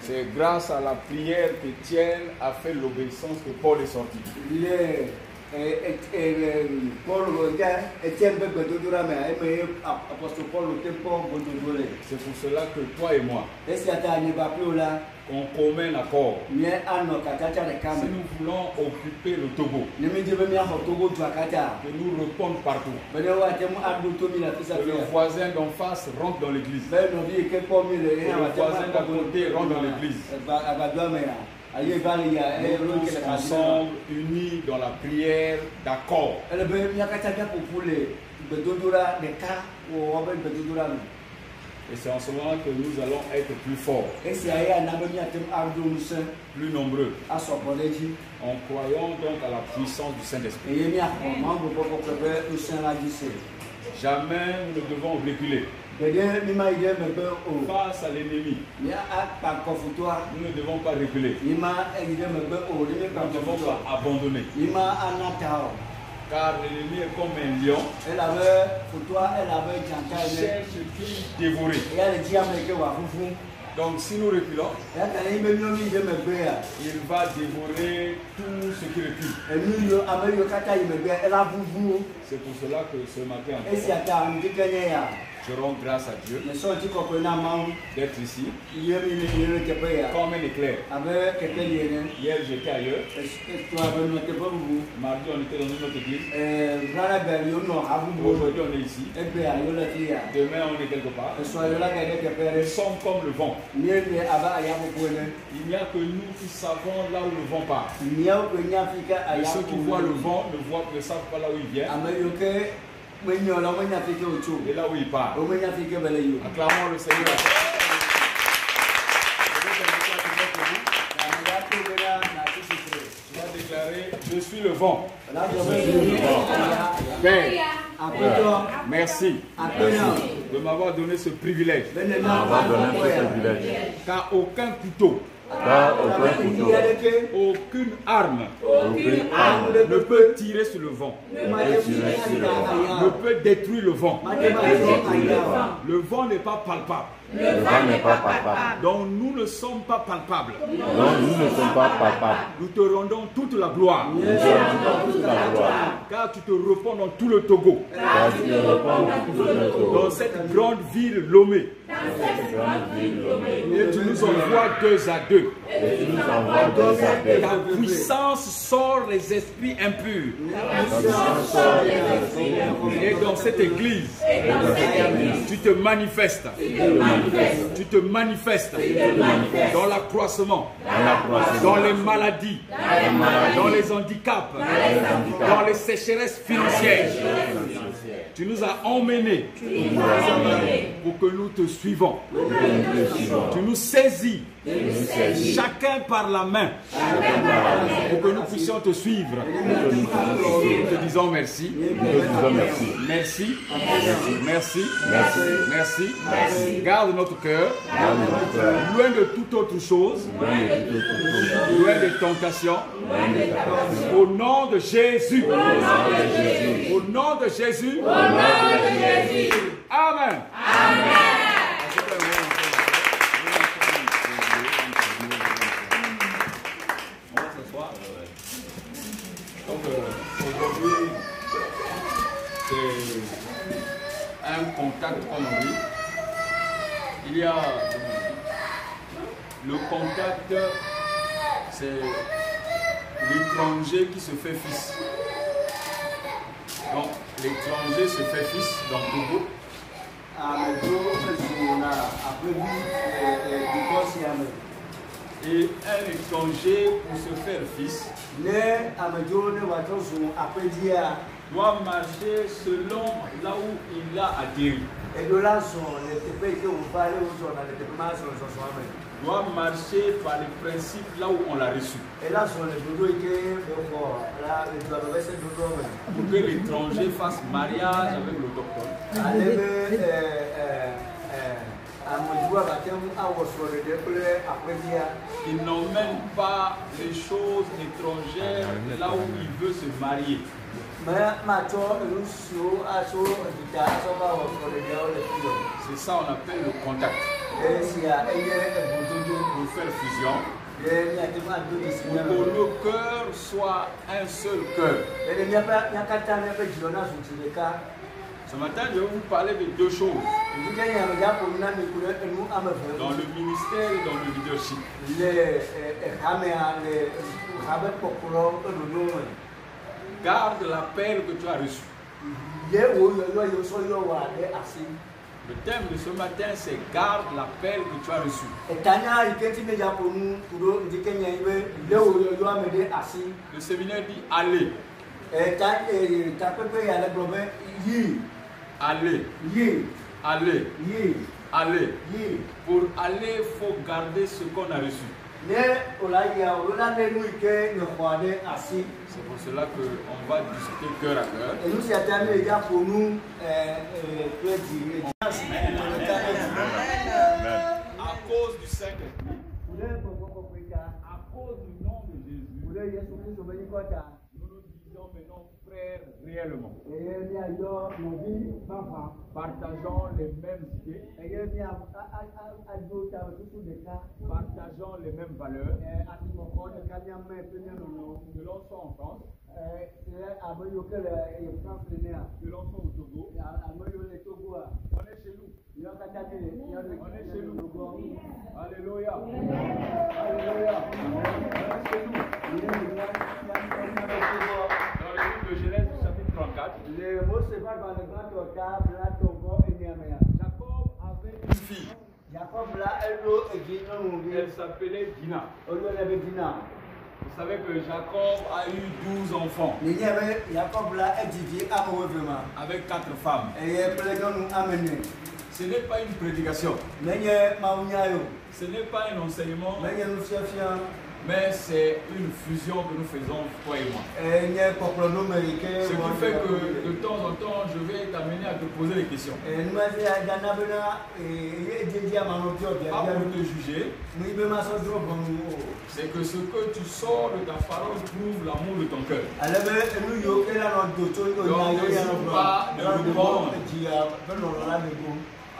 C'est grâce à la prière qu'Étienne a fait l'obéissance que Paul est sorti. C'est pour cela que toi et moi, on commet un accord. Si nous voulons occuper le Togo, que nous répondons partout, que le voisin d'en face rentre dans l'église, que le voisin d'à côté rentre dans l'église. Tous ensemble, unis dans la prière d'accord. Et c'est en ce moment que nous allons être plus forts, plus nombreux, en croyant donc à la puissance du Saint-Esprit. Jamais nous ne devons reculer face à l'ennemi. Nous ne devons pas reculer. Nous ne devons pas abandonner. Car l'ennemi est comme un lion. Il cherche qui dévorer. Donc si nous reculons, il va dévorer tout ce qui recule. C'est pour cela que ce matin, je rends grâce à Dieu d'être ici comme un éclair. Hier j'étais ailleurs. Mardi on était dans une autre église. Aujourd'hui on est ici. Demain on est quelque part. Nous sommes comme le vent. Il n'y a que nous qui savons là où le vent part. Et ceux qui voient le vent ne savent pas là où il vient. Et là où il part. Acclamons le Seigneur. Tu vas déclarer, je suis le vent. Père, merci de m'avoir donné ce privilège. Car aucun couteau, aucune arme ne peut tirer sur le vent, ne peut détruire le vent. Le vent n'est pas palpable. Donc nous ne sommes pas palpables. Nous te rendons toute la gloire. Car tu te répands dans tout le Togo. Dans cette grande ville Lomé. Et tu nous envoies 2 à 2. Ta puissance sort les esprits impurs. Et dans cette église, tu te manifestes. Tu te manifestes dans l'accroissement, dans les maladies, dans les handicaps, dans les sécheresses financières. Tu nous as emmenés pour que nous te suivons. Tu nous saisis, chacun par la main, pour que nous puissions te suivre. Nous te disons merci. Merci. Merci. Merci. Garde notre cœur, loin de toute autre chose, loin des tentations. Au nom de Jésus. Au nom de Jésus. Amen. On va s'asseoir. Donc aujourd'hui, c'est un contact comme on dit. Il y a le contact, c'est l'étranger qui se fait fils. Donc l'étranger se fait fils dans Togo. Et un étranger pour se faire fils doit marcher selon là où il a atterri. Doit marcher par les principes là où on l'a reçu. Pour que l'étranger fasse mariage avec l'autochtone. Il n'emmène pas les choses étrangères là où il veut se marier. C'est ça on appelle le contact. pour faire fusion. Pour que nos cœurs soient un seul cœur. Ce matin, je vais vous parler de deux choses. Dans le ministère et dans le leadership. Garde l'appel que tu as reçu. Le thème de ce matin, c'est garde l'appel que tu as reçu. Le séminaire dit allez. Allez. Allez. Allez. Pour aller, il faut garder ce qu'on a reçu. C'est pour cela qu'on va discuter cœur à cœur. À cause du Saint-Esprit, à cause du nom de Jésus, nous nous disons maintenant frères réellement. Partageons les mêmes idées. Partageons les mêmes valeurs. Que l'on soit en France. Que l'on soit au Togo. On est chez nous. On est chez nous. Alléluia. Alléluia. On est chez nous. Dans le livre de Genèse chapitre 34, Jacob avait une fille. Elle s'appelait Dina. Vous savez que Jacob a eu 12 enfants. Avec 4 femmes. Ce n'est pas une prédication. Ce n'est pas un enseignement. Mais c'est une fusion que nous faisons, toi et moi. Ce qui fait que de temps en temps, je vais t'amener à te poser des questions. Pas pour te juger. C'est que ce que tu sors de ta parole prouve l'amour de ton cœur. Donc ne joue pas de répondre.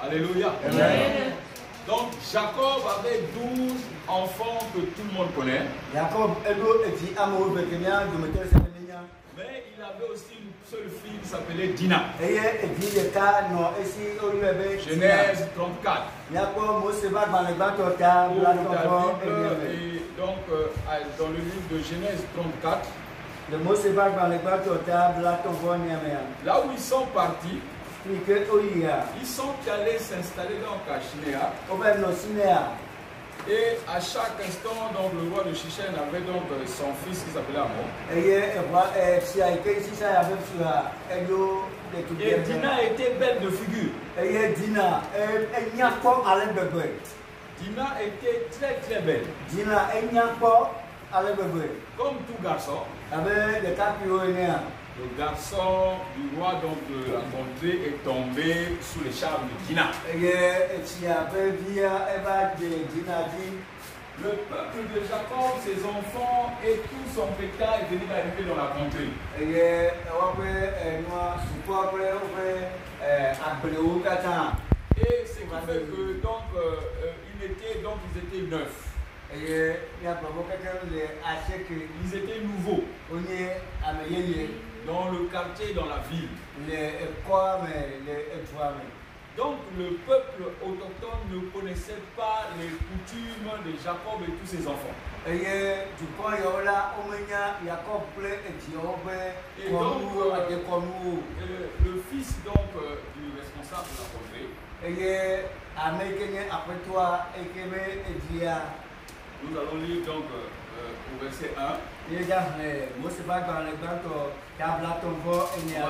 Alléluia. Amen. Donc Jacob avait 12 enfants que tout le monde connaît. Mais il avait aussi une seule fille qui s'appelait Dina. Genèse 34. Et donc dans le livre de Genèse 34, là où ils sont partis, ils sont allés s'installer dans Kashinéa. Et à chaque instant, donc, le roi de Shichem avait donc son fils qui s'appelait Amon. Et Dina était belle de figure. Dina était très très belle. Comme tout garçon. Le garçon du roi donc la contrée est tombé sous les charmes de Dina. Le peuple de Jacob, ses enfants et tout son bétail venaient d'arriver dans la contrée. Et ce qui fait que donc ils étaient 9. Ils étaient nouveaux dans le quartier, dans la ville. Donc le peuple autochtone ne connaissait pas les coutumes de Jacob et tous ses enfants. Et donc le fils donc du responsable de la contrée, nous allons lire donc au verset 1. On va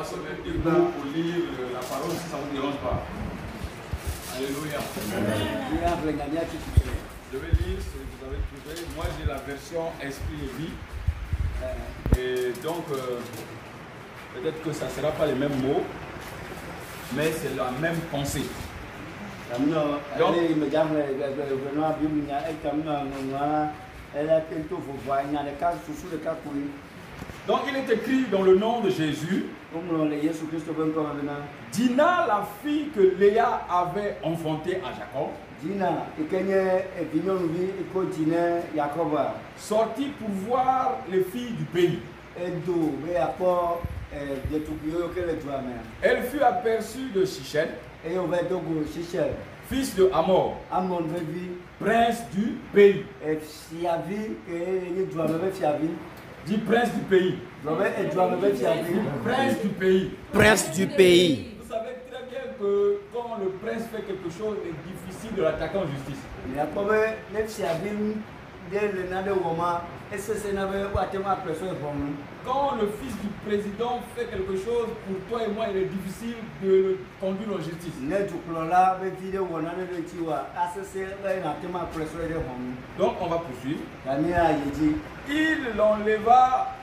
se mettre debout pour lire la parole si ça ne vous dérange pas. Alléluia. Je vais lire ce que vous avez trouvé. Moi j'ai la version Esprit et Vie. Et donc peut-être que ça ne sera pas les mêmes mots, mais c'est la même pensée. Donc il est écrit dans le nom de Jésus, Dina, la fille que Léa avait enfantée à Jacob, Sorti pour voir les filles du pays. Elle fut aperçue de Shichem, fils de Hamor, prince du pays. Dis prince du pays. Prince du pays. Prince du pays. Vous savez très bien que quand le prince fait quelque chose, il est difficile de l'attaquer en justice. Quand le fils du président fait quelque chose, pour toi et moi, il est difficile de le conduire en justice. Donc on va poursuivre. Il l'enleva,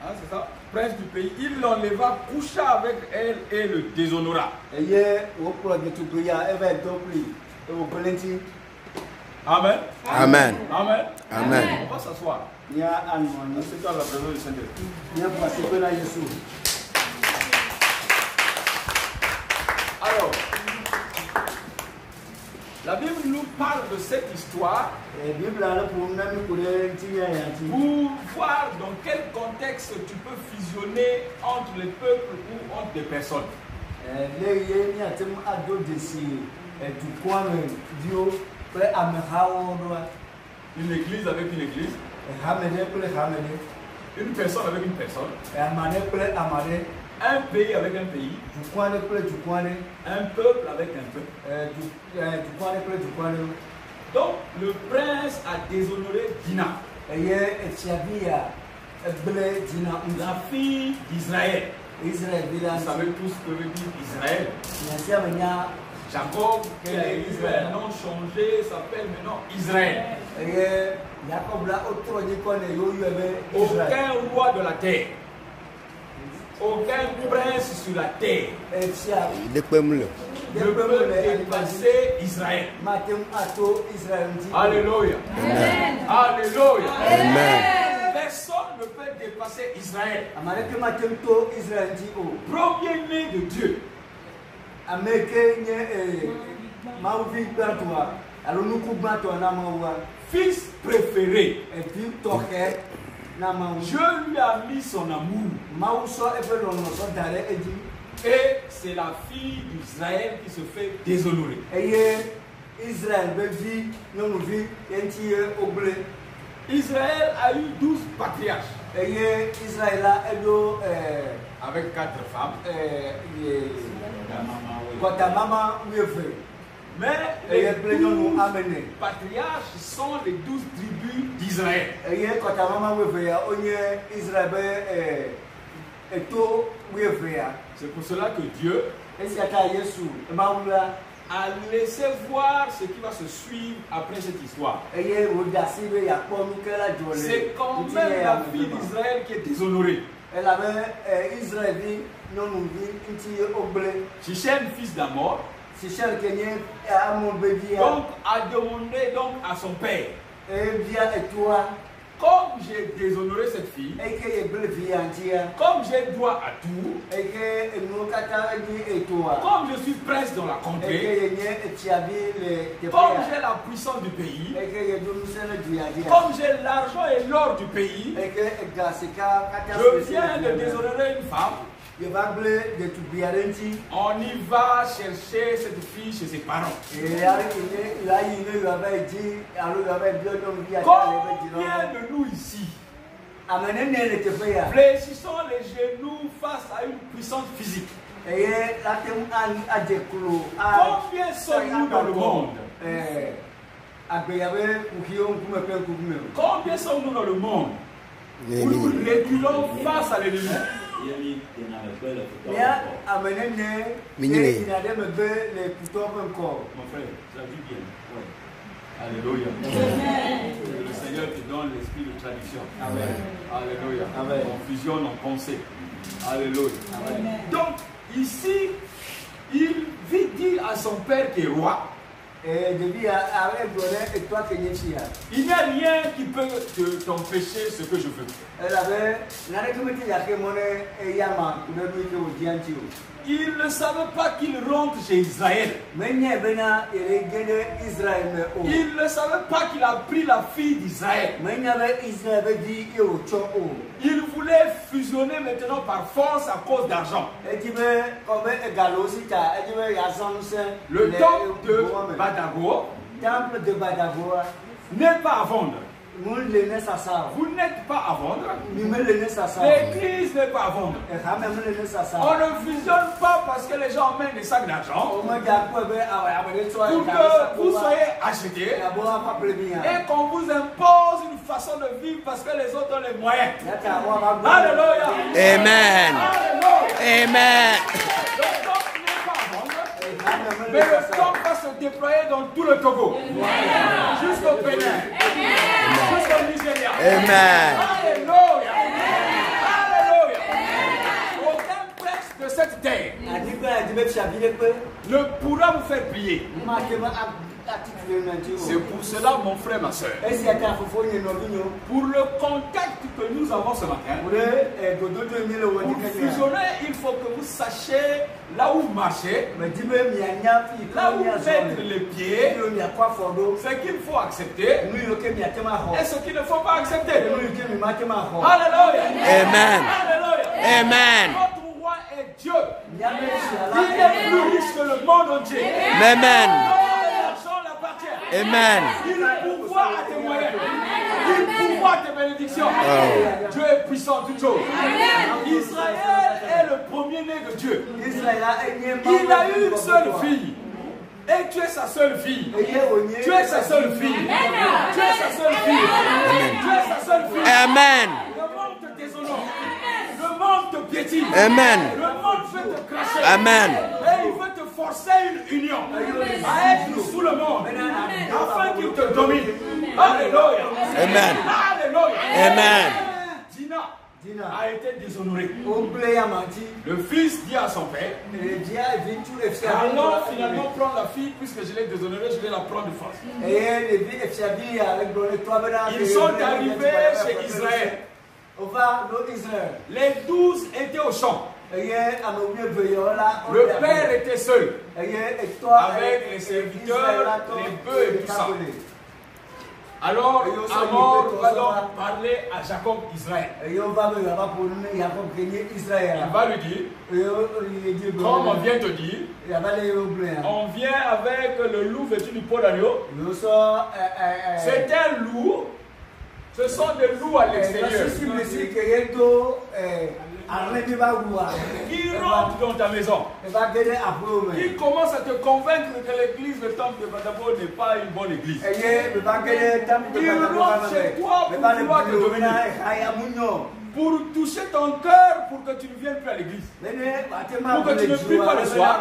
hein, c'est ça, prince du pays, il l'enleva, coucha avec elle et le déshonora. Amen. Amen. Amen. Amen. On va s'asseoir. C'est dans la présence du Seigneur. Alors, la Bible nous parle de cette histoire pour voir dans quel contexte tu peux fusionner entre les peuples ou entre des personnes. Une église avec une église. Une personne avec une personne. Un pays avec un pays. Un peuple avec un peuple. Donc le prince a déshonoré Dina, la fille d'Israël. Vous savez tous ce que veut dire Israël. Jacob, qui a eu un nom changé, s'appelle maintenant Israël. Aucun roi de la terre, aucun prince sur la terre ne peut dépasser Israël. Alléluia. Amen. Alléluia. Amen. Personne ne peut dépasser Israël. Premier-né de Dieu. Fils préféré. Dieu lui a mis son amour. Et c'est la fille d'Israël qui se fait déshonorer. Israël a eu 12 patriarches. Avec 4 femmes. Mais les 12 patriarches sont les 12 tribus d'Israël. C'est pour cela que Dieu a laissé voir ce qui va se suivre après cette histoire. C'est quand même la fille d'Israël qui est déshonorée. Shichem, fils d'Hamor, donc a demandé donc à son père, comme j'ai déshonoré cette fille, comme j'ai droit à tout, comme je suis prince dans la contrée, comme j'ai la puissance du pays, comme j'ai l'argent et l'or du pays, je viens de déshonorer une femme. On y va chercher cette fille chez ses parents. Combien de nous ici fléchissons les genoux face à une puissance physique? Combien sommes-nous dans le monde? Combien sommes-nous dans le monde où nous reculons face à l'ennemi? Mon frère, ça dit bien. Ouais. Alléluia. Le Seigneur te donne l'esprit de traduction. Amen. Alléluia. Amen. On fusionne en pensée. Alléluia. Amen. Donc, ici, il vit dire à son père qui est roi. Il n'y a rien qui peut t'empêcher ce que je veux. Ils ne savaient pas qu'ils rentrent chez Israël. Ils ne savaient pas qu'il a pris la fille d'Israël. Ils voulaient fusionner maintenant par force à cause d'argent. Le temple de Badago n'est pas à vendre. Vous n'êtes pas à vendre. L'église n'est pas à vendre. On ne fusionne pas parce que les gens emmènent des sacs d'argent pour que vous soyez achetés et qu'on vous impose une façon de vivre parce que les autres ont les moyens. Alléluia. Amen. Amen. Mais le temps va se déployer dans tout le Togo, jusqu'au Bénin, jusqu'au Nigeria. Amen. Alléluia. Alléluia. Aucun prince de cette terre ne pourra vous faire plier. C'est pour cela, mon frère, ma soeur, pour le contact que nous avons ce matin, pour fusionner, il faut que vous sachiez là où marcher, là où mettre les pieds, ce qu'il faut accepter et ce qu'il ne faut pas accepter. Alléluia. Amen. Alléluia. Amen. Notre roi est Dieu. Il est plus riche que le monde entier. Amen. Amen. Il pourvoit à tes moyens. Il pourvoit à tes bénédictions. Dieu est puissant en toutes choses. Israël est le premier-né de Dieu. Il a eu une seule fille. Et tu es sa seule fille. Tu es sa seule fille. Tu es sa seule fille. Tu es sa seule fille. Amen. Le monde te déshonore. Le monde te piétine. Amen. Le monde veut te cracher. Amen. Et il veut te forcer une union à être sous le monde afin qu'il te domine. Alléluia. Amen. Alléluia. Amen. Dina a été déshonoré. Le fils dit à son père, allons finalement prendre la fille puisque je l'ai déshonorée, je vais la prendre de force. Ils sont arrivés chez Israël. Les 12 étaient au champ. Le père était seul avec les serviteurs, les bœufs et tout ça. Alors, Amor va donc parler à Jacob Israël. Il va lui dire, comme on vient te dire, on vient avec le loup vêtu du pot d'agneau. C'est un loup. Ce sont des loups à l'extérieur qui rentrent dans ta maison, qui commencent à te convaincre que l'église, le temple de Badabo n'est pas une bonne église. Qui rentrent chez toi pour pouvoir te dominer, pour toucher ton cœur pour que tu ne viennes plus à l'église, pour que tu ne pries pas le soir,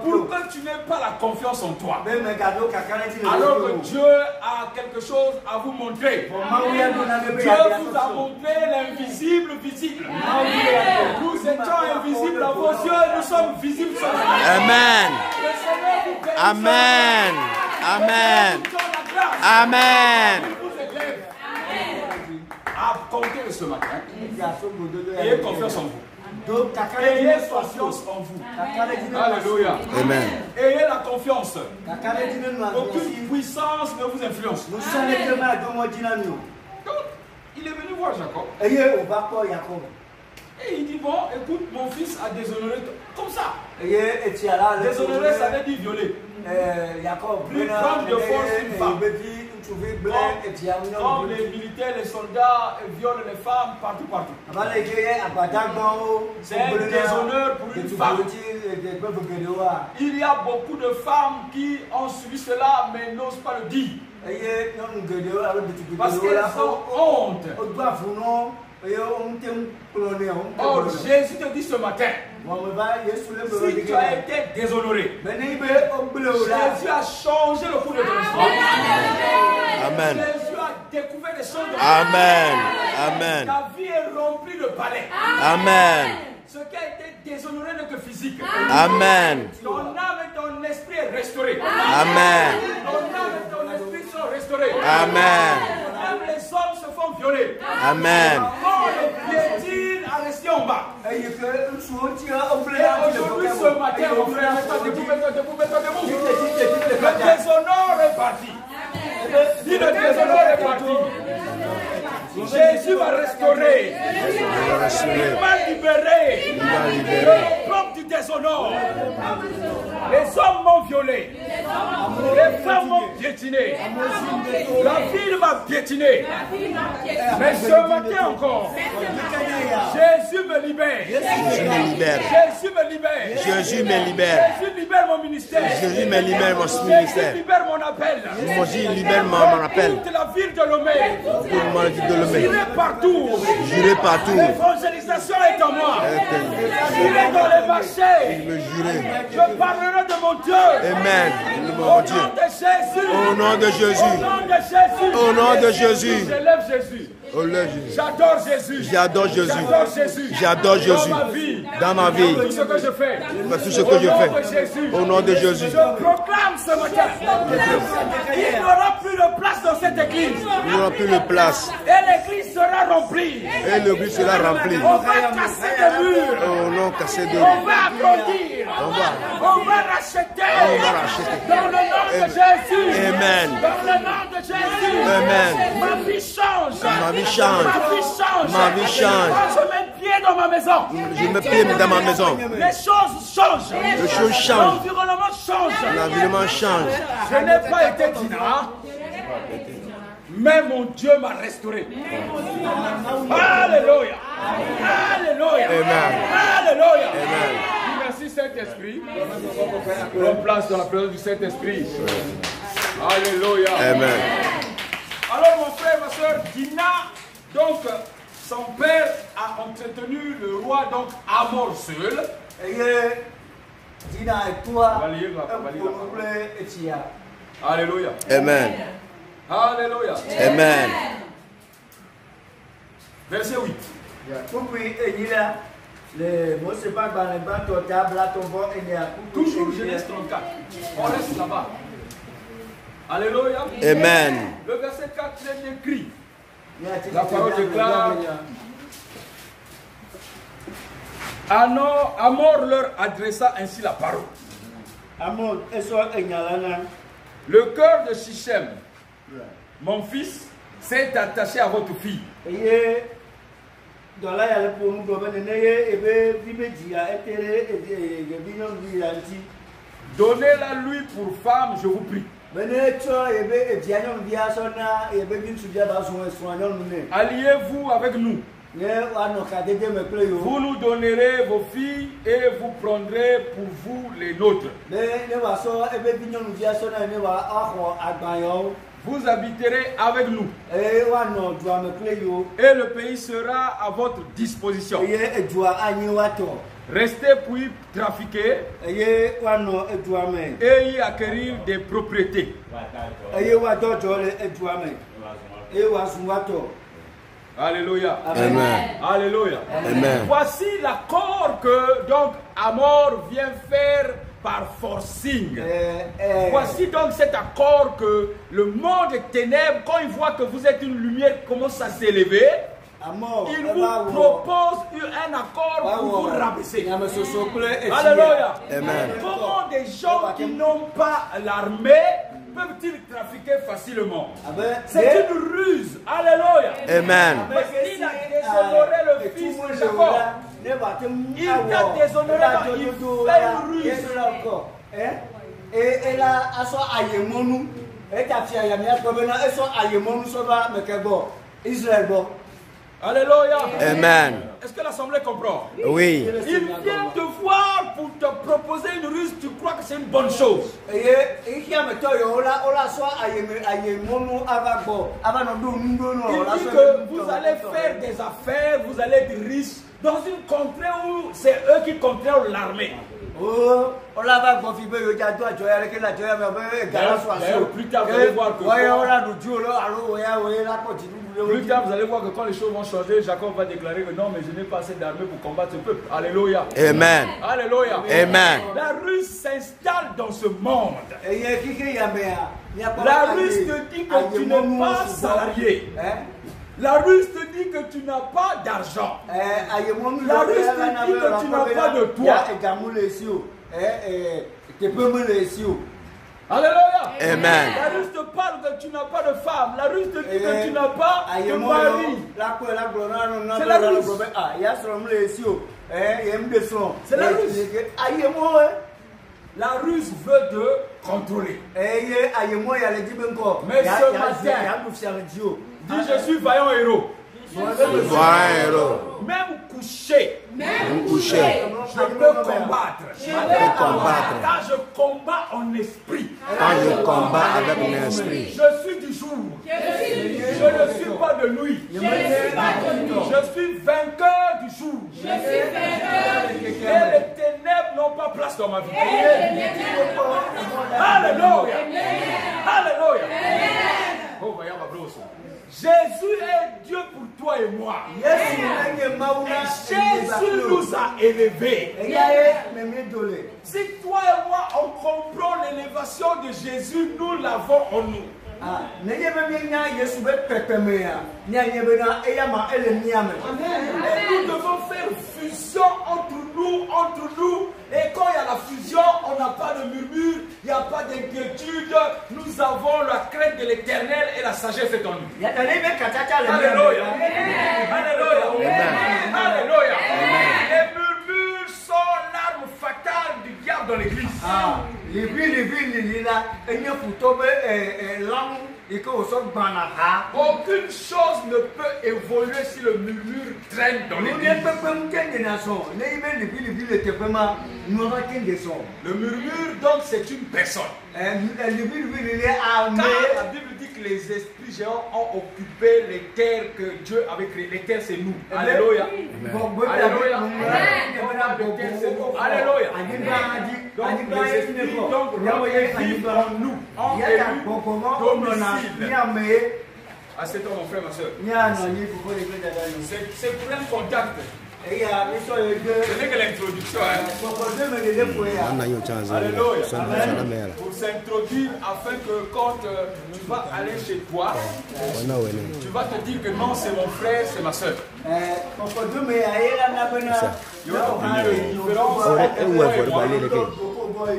pour que tu n'aies pas la confiance en toi, alors que Dieu a quelque chose à vous montrer. Dieu vous a montré l'invisible visible. Nous étions invisibles à vos yeux, nous sommes visibles sur la terre. Amen. Amen. Amen. Amen. À compter de ce matin, ayez confiance en vous. Ayez confiance en vous. Alléluia. Amen. Ayez la confiance. Aucune puissance ne vous influence. Donc, il est venu voir Jacob. Et il dit, bon, écoute, mon fils a déshonoré comme ça. Déshonoré, ça veut dire violer. Prendre de force une femme. Comme les militaires, les soldats violent les femmes partout. C'est un déshonneur pour une femme. Il y a beaucoup de femmes qui ont subi cela mais n'osent pas le dire. Parce qu'elles ont honte. Or, Jésus te dit ce matin, si tu as été déshonoré, Jésus a changé le cours de ton histoire. Amen. Jésus a découvert des choses de Amen. Amen. Ta vie est remplie de palais. Amen. Ce qui a été déshonoré n'est que physique. Amen. Ton âme et ton esprit est restauré. Amen. Ton âme et ton esprit sont restaurés. Amen. Même les hommes se font violer. Amen. Quand les piétines à rester en bas. Et aujourd'hui, ce matin, mon frère, mets-toi debout. Le déshonneur est parti. Dis, le déshonneur est parti. Jésus m'a restauré. Il m'a libéré de l'opprobre du déshonneur. Les hommes m'ont violé. Les femmes m'ont piétiné. La ville m'a piétiné. Mais ce matin encore, Jésus me libère. Jésus me libère. Jésus me libère. Jésus me libère. Jésus libère mon ministère. Jésus me libère mon Jésus ministère. libère mon appel. Jésus libère mon appel. Toute la ville de Lomé. J'irai partout. J'irai partout. L'évangélisation est en moi. J'irai dans les marchés. Je parlerai de mon Dieu. Amen. Au nom de Jésus. Au nom de Jésus. Au nom de Jésus. Au nom de Jésus. J'élève Jésus. J'adore Jésus. J'adore Jésus. J'adore Jésus. J'adore Jésus. Dans ma vie. Tout ce que je fais. Tout ce que je fais. Au nom de Jésus. Je proclame ce matin. Il n'y aura plus de place dans cette église. Il n'y aura plus de place. Et l'église sera remplie. Et l'église sera remplie. On va casser des murs. Oh non, casser des murs. On va agrandir. On va racheter. Dans le nom de Jésus. Amen. Dans le nom de Jésus. Amen. Ma vie change. Ma vie change. Ma vie change. Je mets pied dans ma maison. Je mets pied dans ma maison. Les choses changent. Les choses changent. L'environnement change. L'environnement change. Je n'ai pas été Tina, mais mon Dieu m'a restauré. Alléluia. Alléluia. Amen. Alléluia. Amen. Merci Saint-Esprit. Prends place dans la présence du Saint-Esprit. Alléluia. Amen. Alors mon frère, ma soeur, Dina, donc son père a entretenu le roi donc à mort seul. Alléluia. Amen. Alléluia. Amen. Verset 8. Toujours Genèse 34. On reste là-bas. Alléluia. Amen. Le verset 4 est écrit. La parole déclare. Amor leur adressa ainsi la parole. Le cœur de Shichem, mon fils, s'est attaché à votre fille. Donnez-la lui pour femme, je vous prie. Alliez-vous avec nous. Vous nous donnerez vos filles et vous prendrez pour vous les nôtres. Vous habiterez avec nous. Et le pays sera à votre disposition. Restez pour y trafiquer et y acquérir des propriétés. Alléluia. Amen. Alléluia. Amen. Voici l'accord que donc Amor vient faire par forcing. Voici donc cet accord que le monde des ténèbres, quand il voit que vous êtes une lumière, commence à s'élever. Il vous propose un accord pour vous rabaisser. Alléluia. Amen. Comment des gens qui n'ont pas l'armée peuvent-ils trafiquer facilement? C'est une ruse. Alléluia. Amen. Parce qu'il a déshonoré le fils de Jacob. Il t'a déshonoré, il fait une ruse. Et là, Israël. Alléluia. Amen. Est-ce que l'assemblée comprend? Oui. Il vient te voir pour te proposer une ruse, tu crois que c'est une bonne chose. Il dit que vous allez faire des affaires, vous allez être riche dans une contrée où c'est eux qui contrôlent l'armée. Plus tard, vous allez voir que quand les choses vont changer, Jacob va déclarer que non, mais je n'ai pas assez d'armée pour combattre ce peuple. Alléluia. Amen. Alléluia. Amen. La ruse s'installe dans ce monde. La ruse te dit que tu n'es pas salarié. La ruse te dit que tu n'as pas d'argent. La ruse te dit que tu n'as pas de toit. Alléluia. Amen. La ruse te parle que tu n'as pas de femme. La ruse te dit que tu n'as pas de mari. C'est la ruse. C'est la ruse. La ruse veut te contrôler. Mais ce matin, dis je suis vaillant héros. Même couché, je peux combattre. Quand je combats en esprit, je suis du jour. Je ne suis pas de nuit. Je suis vainqueur du jour. Et les ténèbres n'ont pas place dans ma vie. Alléluia. Alléluia. Oh, Jésus est Dieu pour toi et moi. Jésus nous a élevés. Si toi et moi on comprend l'élévation de Jésus, nous l'avons en nous. Et nous devons faire fusion entre nous. Et quand il y a la fusion, on n'a pas de murmure, il n'y a pas d'inquiétude. Nous avons la crainte de l'Éternel et la sagesse est en nous. Alléluia. Alléluia. Alléluia. Les murmures sont l'arme fatale du diable dans l'église. Aucune chose ne peut évoluer si le murmure traîne dans l'église. Le murmure, donc, c'est une personne. Car la Bible dit que les esprits géants ont occupé les terres que Dieu avait créées. Les terres, c'est nous. Alléluia. Alléluia. Alléluia. Donc, les esprits vivent en nous. En domicile. Ah, c'est toi, mon frère, ma soeur. C'est plein contact. Ce n'est que l'introduction. Alléluia. Pour s'introduire afin que quand tu vas aller chez toi, tu vas te dire que non, c'est mon frère, c'est ma soeur.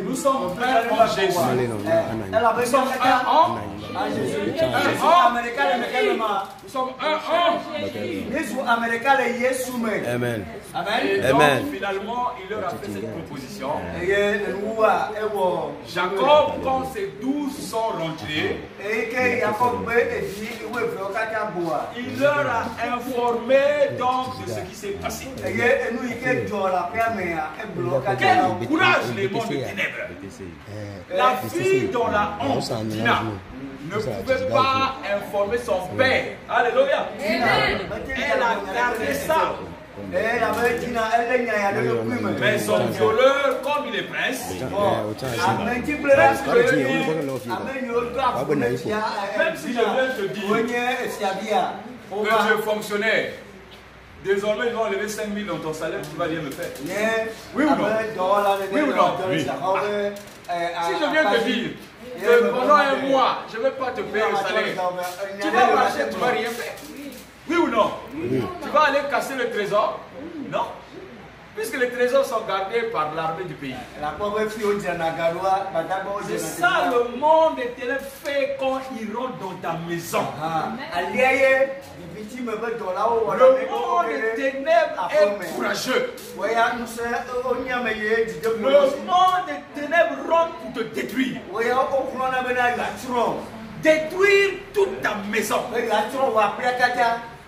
Nous sommes un en Jésus. Nous sommes un en Jésus. Nous sommes un en. Amen. Et donc, finalement, il leur a fait cette proposition. Jacob, quand ses 12 sont rentrés, il leur a informé donc de ce qui s'est passé. Quel courage les mondes de ténèbres. La fille dont la honte, Dina, ne pouvait pas informer son père. Alléluia. Elle a gardé ça. Mais son violeur, comme il est prince, même si je viens te dire que tu es fonctionnaire, désormais ils vont enlever 5 000 dans ton salaire, tu vas bien me faire. Oui ou non? Oui ou non? Oui. Si je viens te dire que pendant un mois, je ne vais pas te payer le salaire, tu vas marcher, tu ne vas rien faire. Oui ou non? Oui. Tu vas aller casser le trésor? Non. Puisque les trésors sont gardés par l'armée du pays. C'est ça le monde des ténèbres fait quand ils rentrent dans ta maison. Le monde des ténèbres est courageux. Le monde des ténèbres rentre pour te détruire. Détruire toute ta maison.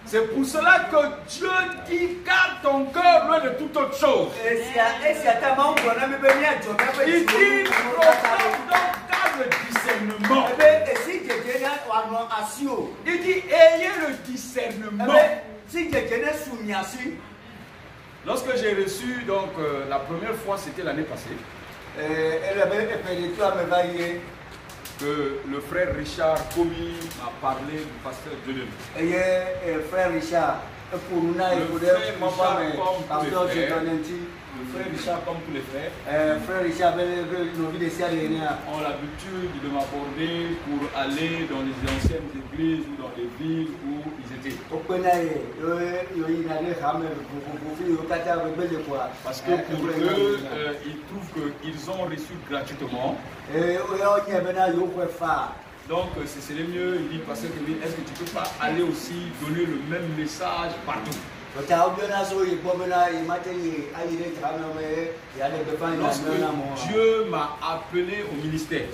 C'est pour cela que Dieu dit garde ton cœur loin de toute autre chose. Il dit garde le discernement. Il dit ayez le discernement. Lorsque j'ai reçu donc la première fois, c'était l'année passée, que le frère Richard Komi a parlé du pasteur Dieudonné. Le frère Richard, comme tous les frères, Le frère Richard, comme tous les frères, frère Richard avait l'envie de s'y aller. ont l'habitude de m'aborder pour aller dans les anciennes églises ou dans les villes où ils étaient. Parce que pour eux, ils trouvent qu'ils ont reçu gratuitement. Donc c'est le mieux, il dit, pasteur Kevin, est-ce que tu ne peux pas aller aussi donner le même message partout? Lorsque Dieu m'a appelé au ministère,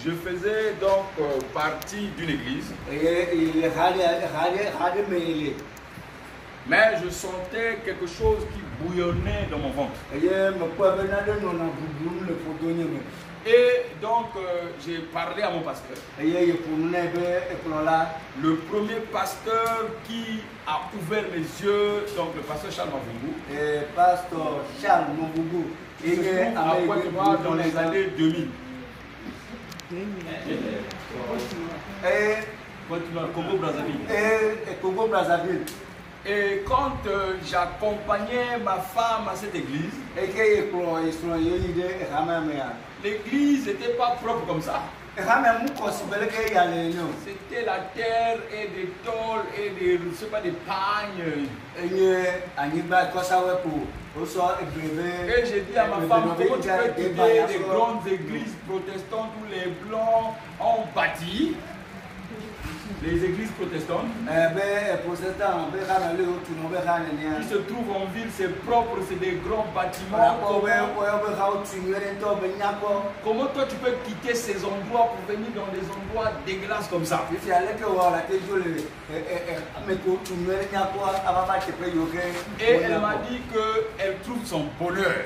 je faisais donc partie d'une église, mais je sentais quelque chose qui bouillonnait dans mon ventre. Et donc j'ai parlé à mon pasteur. Le premier pasteur qui a ouvert mes yeux, donc le pasteur Charles Mavungu, il se trouve à Pointe-Noire dans les années 2000. Pointe-Noire, Congo-Brazzaville. Et quand j'accompagnais ma femme à cette église, l'église n'était pas propre comme ça. C'était la terre et des tôles et des, je sais pas, des pagnes. Et j'ai dit à ma femme, comment tu peux quitter des grandes églises protestantes où les blancs ont bâti? Les églises protestantes qui se trouvent en ville, c'est propre, c'est des grands bâtiments. Comment toi tu peux quitter ces endroits pour venir dans des endroits dégueulasses comme ça? Et elle m'a dit qu'elle trouve son bonheur.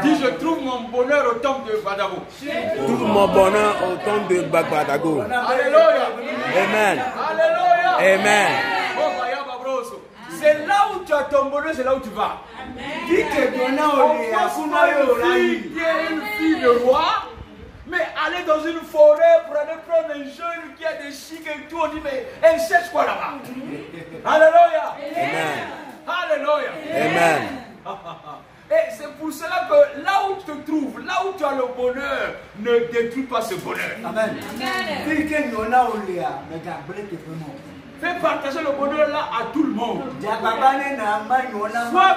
Dis, je trouve mon bonheur au temple de Badago. Trouve mon bonheur au temple de Badago. Alléluia. Amen. Alléluia. Amen. C'est là où tu as ton bonheur, c'est là où tu vas. Qui est une fille de roi, mais aller dans une forêt pour aller prendre un jeune qui a des chics et tout, on dit mais elle cherche quoi là-bas? Alléluia. Amen. Alléluia. Amen. Et c'est pour cela que là où tu te trouves, là où tu as le bonheur, ne détruis pas ce bonheur. Amen. Fais partager le bonheur là à tout le monde. Sois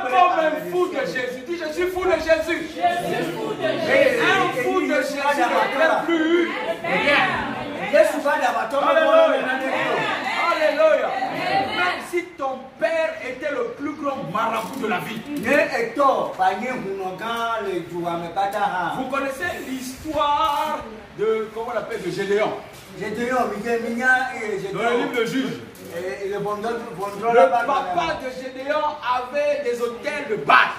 comme un fou de Jésus. Dis, je suis fou de Jésus. Et un fou de Jésus ne fait plus rien. Alléluia. Même si ton père était le plus grand marabout de la vie. Vous connaissez l'histoire de, comment on l'appelle, de Gédéon. Dans le livre de Juge. Le papa de Gédéon avait des hôtels de Baal.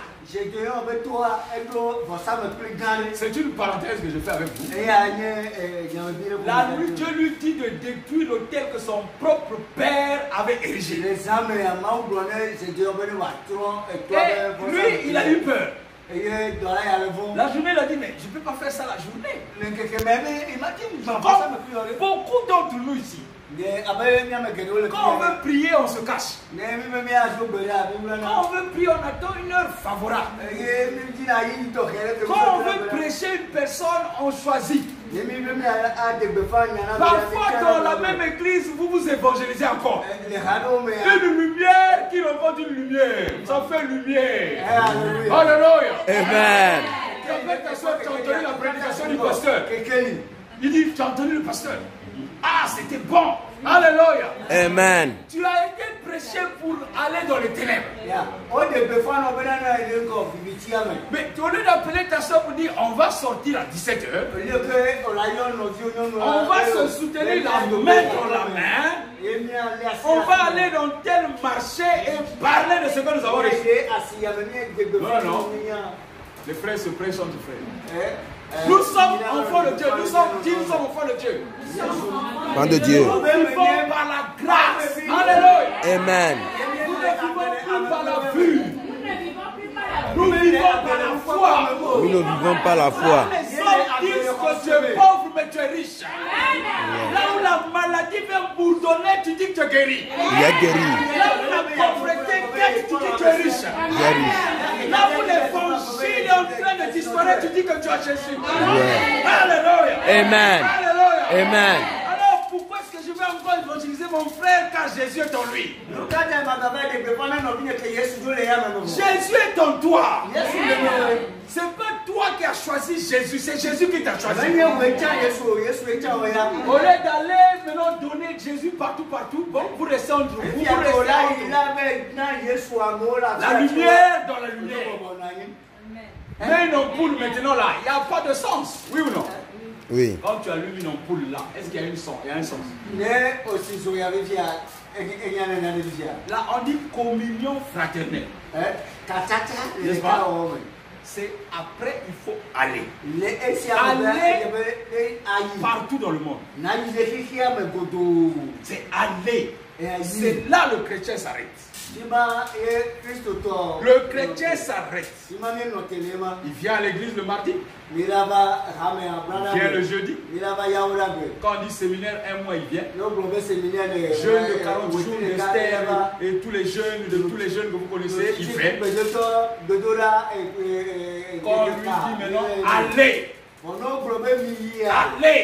C'est une parenthèse que je fais avec vous. La nuit, Dieu lui dit de détruire l'hôtel que son propre père avait érigé. Et lui, il a eu peur. La journée, il a dit, mais je ne peux pas faire ça la journée. Beaucoup d'entre nous ici, quand on veut prier, on se cache. Quand on veut prier, on attend une heure favorable. Quand on veut prêcher une personne, on choisit. Parfois, dans la même église, vous vous évangélisez encore. Une lumière qui rencontre une lumière. Ça fait lumière. Alléluia. Amen. Tu as entendu la prédication du pasteur. Il dit, tu as entendu le pasteur? Ah, c'était bon. Alléluia. Amen. Tu as été prêché pour aller dans les ténèbres. Mais au lieu d'appeler ta soeur pour dire on va sortir à 17h, on va se soutenir la main dans la main, on va aller dans tel marché et parler de ce que nous avons reçu. Non, non. Les frères se prêchent entre frères. Nous sommes enfants de Dieu. Nous sommes enfants de Dieu. Enfants de Dieu. Nous vivons par la grâce. Alléluia. Amen. Nous ne vivons plus par la vue. Nous vivons par la foi. Nous ne vivons pas la foi. Les hommes disent que tu es pauvre mais tu es riche. Là où la maladie maladie vient bourdonner, tu dis que tu es guéri. Il est guéri. Là où la pauvreté guette, tu dis que tu es riche. Il est riche. Là où l'évangile est en train de disparaître, tu dis que tu as Jésus. Alléluia. Amen. Alléluia. Amen. Alors pourquoi est-ce que je vais encore évangéliser mon frère car Jésus est en lui? Jésus est en toi. C'est pas toi qui as choisi Jésus, c'est Jésus qui t'a choisi. Au lieu d'aller maintenant donner Jésus partout, bon, vous restez entre vous. La lumière dans la lumière. Mais une ampoule maintenant là, il n'y a pas de sens, oui ou non? Oui. Quand tu allumes une ampoule là, est-ce qu'il y a une sens? Il y a un sens. Là, on dit communion fraternelle. N'est-ce pas? C'est après, il faut aller. Aller partout dans le monde. C'est aller. C'est là le chrétien s'arrête. Le chrétien s'arrête. Il vient à l'église le mardi. Il vient le jeudi. Quand on dit séminaire, un mois il vient. Jeûne de 40 jours d'Esther et tous les jeunes que vous connaissez, il fait. Quand on lui dit maintenant, allez. Allez.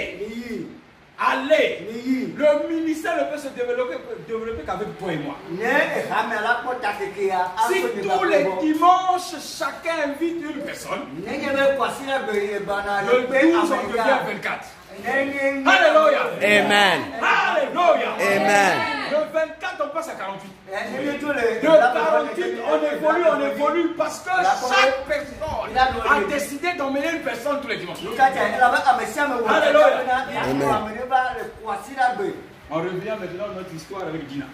Allez, le ministère ne peut se développer qu'avec toi et moi. Si tous les dimanches, chacun invite une personne, le 12 on devient 24. Alléluia. Amen. Alléluia. Amen. Le 24, on passe à 48. De 48, on évolue parce que chaque personne a décidé d'emmener une personne tous les dimanches. Alléluia. On revient maintenant à notre histoire avec Dina.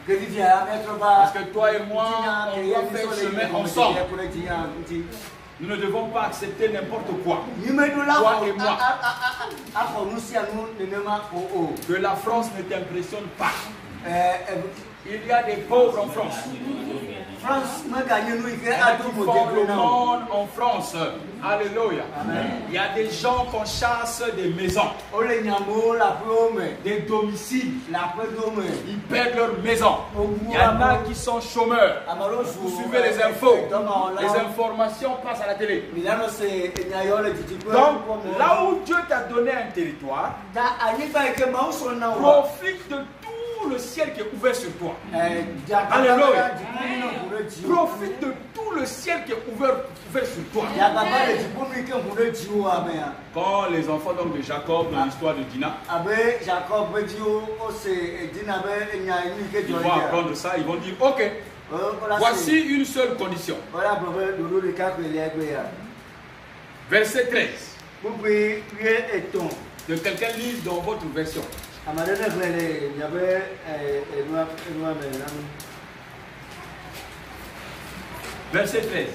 Parce que toi et moi, on doit faire le chemin ensemble. Nous ne devons pas accepter n'importe quoi. Toi et moi. Que la France ne t'impressionne pas. Il y a des pauvres en France. Qui font le monde en France. Alléluia. Il y a des gens qu'on chasse des maisons, des domiciles. Ils perdent leur maison. Il y en a qui sont chômeurs. Vous suivez les infos. Les informations passent à la télé. Donc, là où Dieu t'a donné un territoire, profite de tout le ciel qui est ouvert sur toi. Alléluia. Profite de tout le ciel qui est ouvert sur toi. Quand les enfants donc de Jacob dans l'histoire de Dina, ils vont apprendre ça, ils vont dire ok, voici une seule condition. Verset 13. Que quelqu'un lise dans votre version. Verset 13.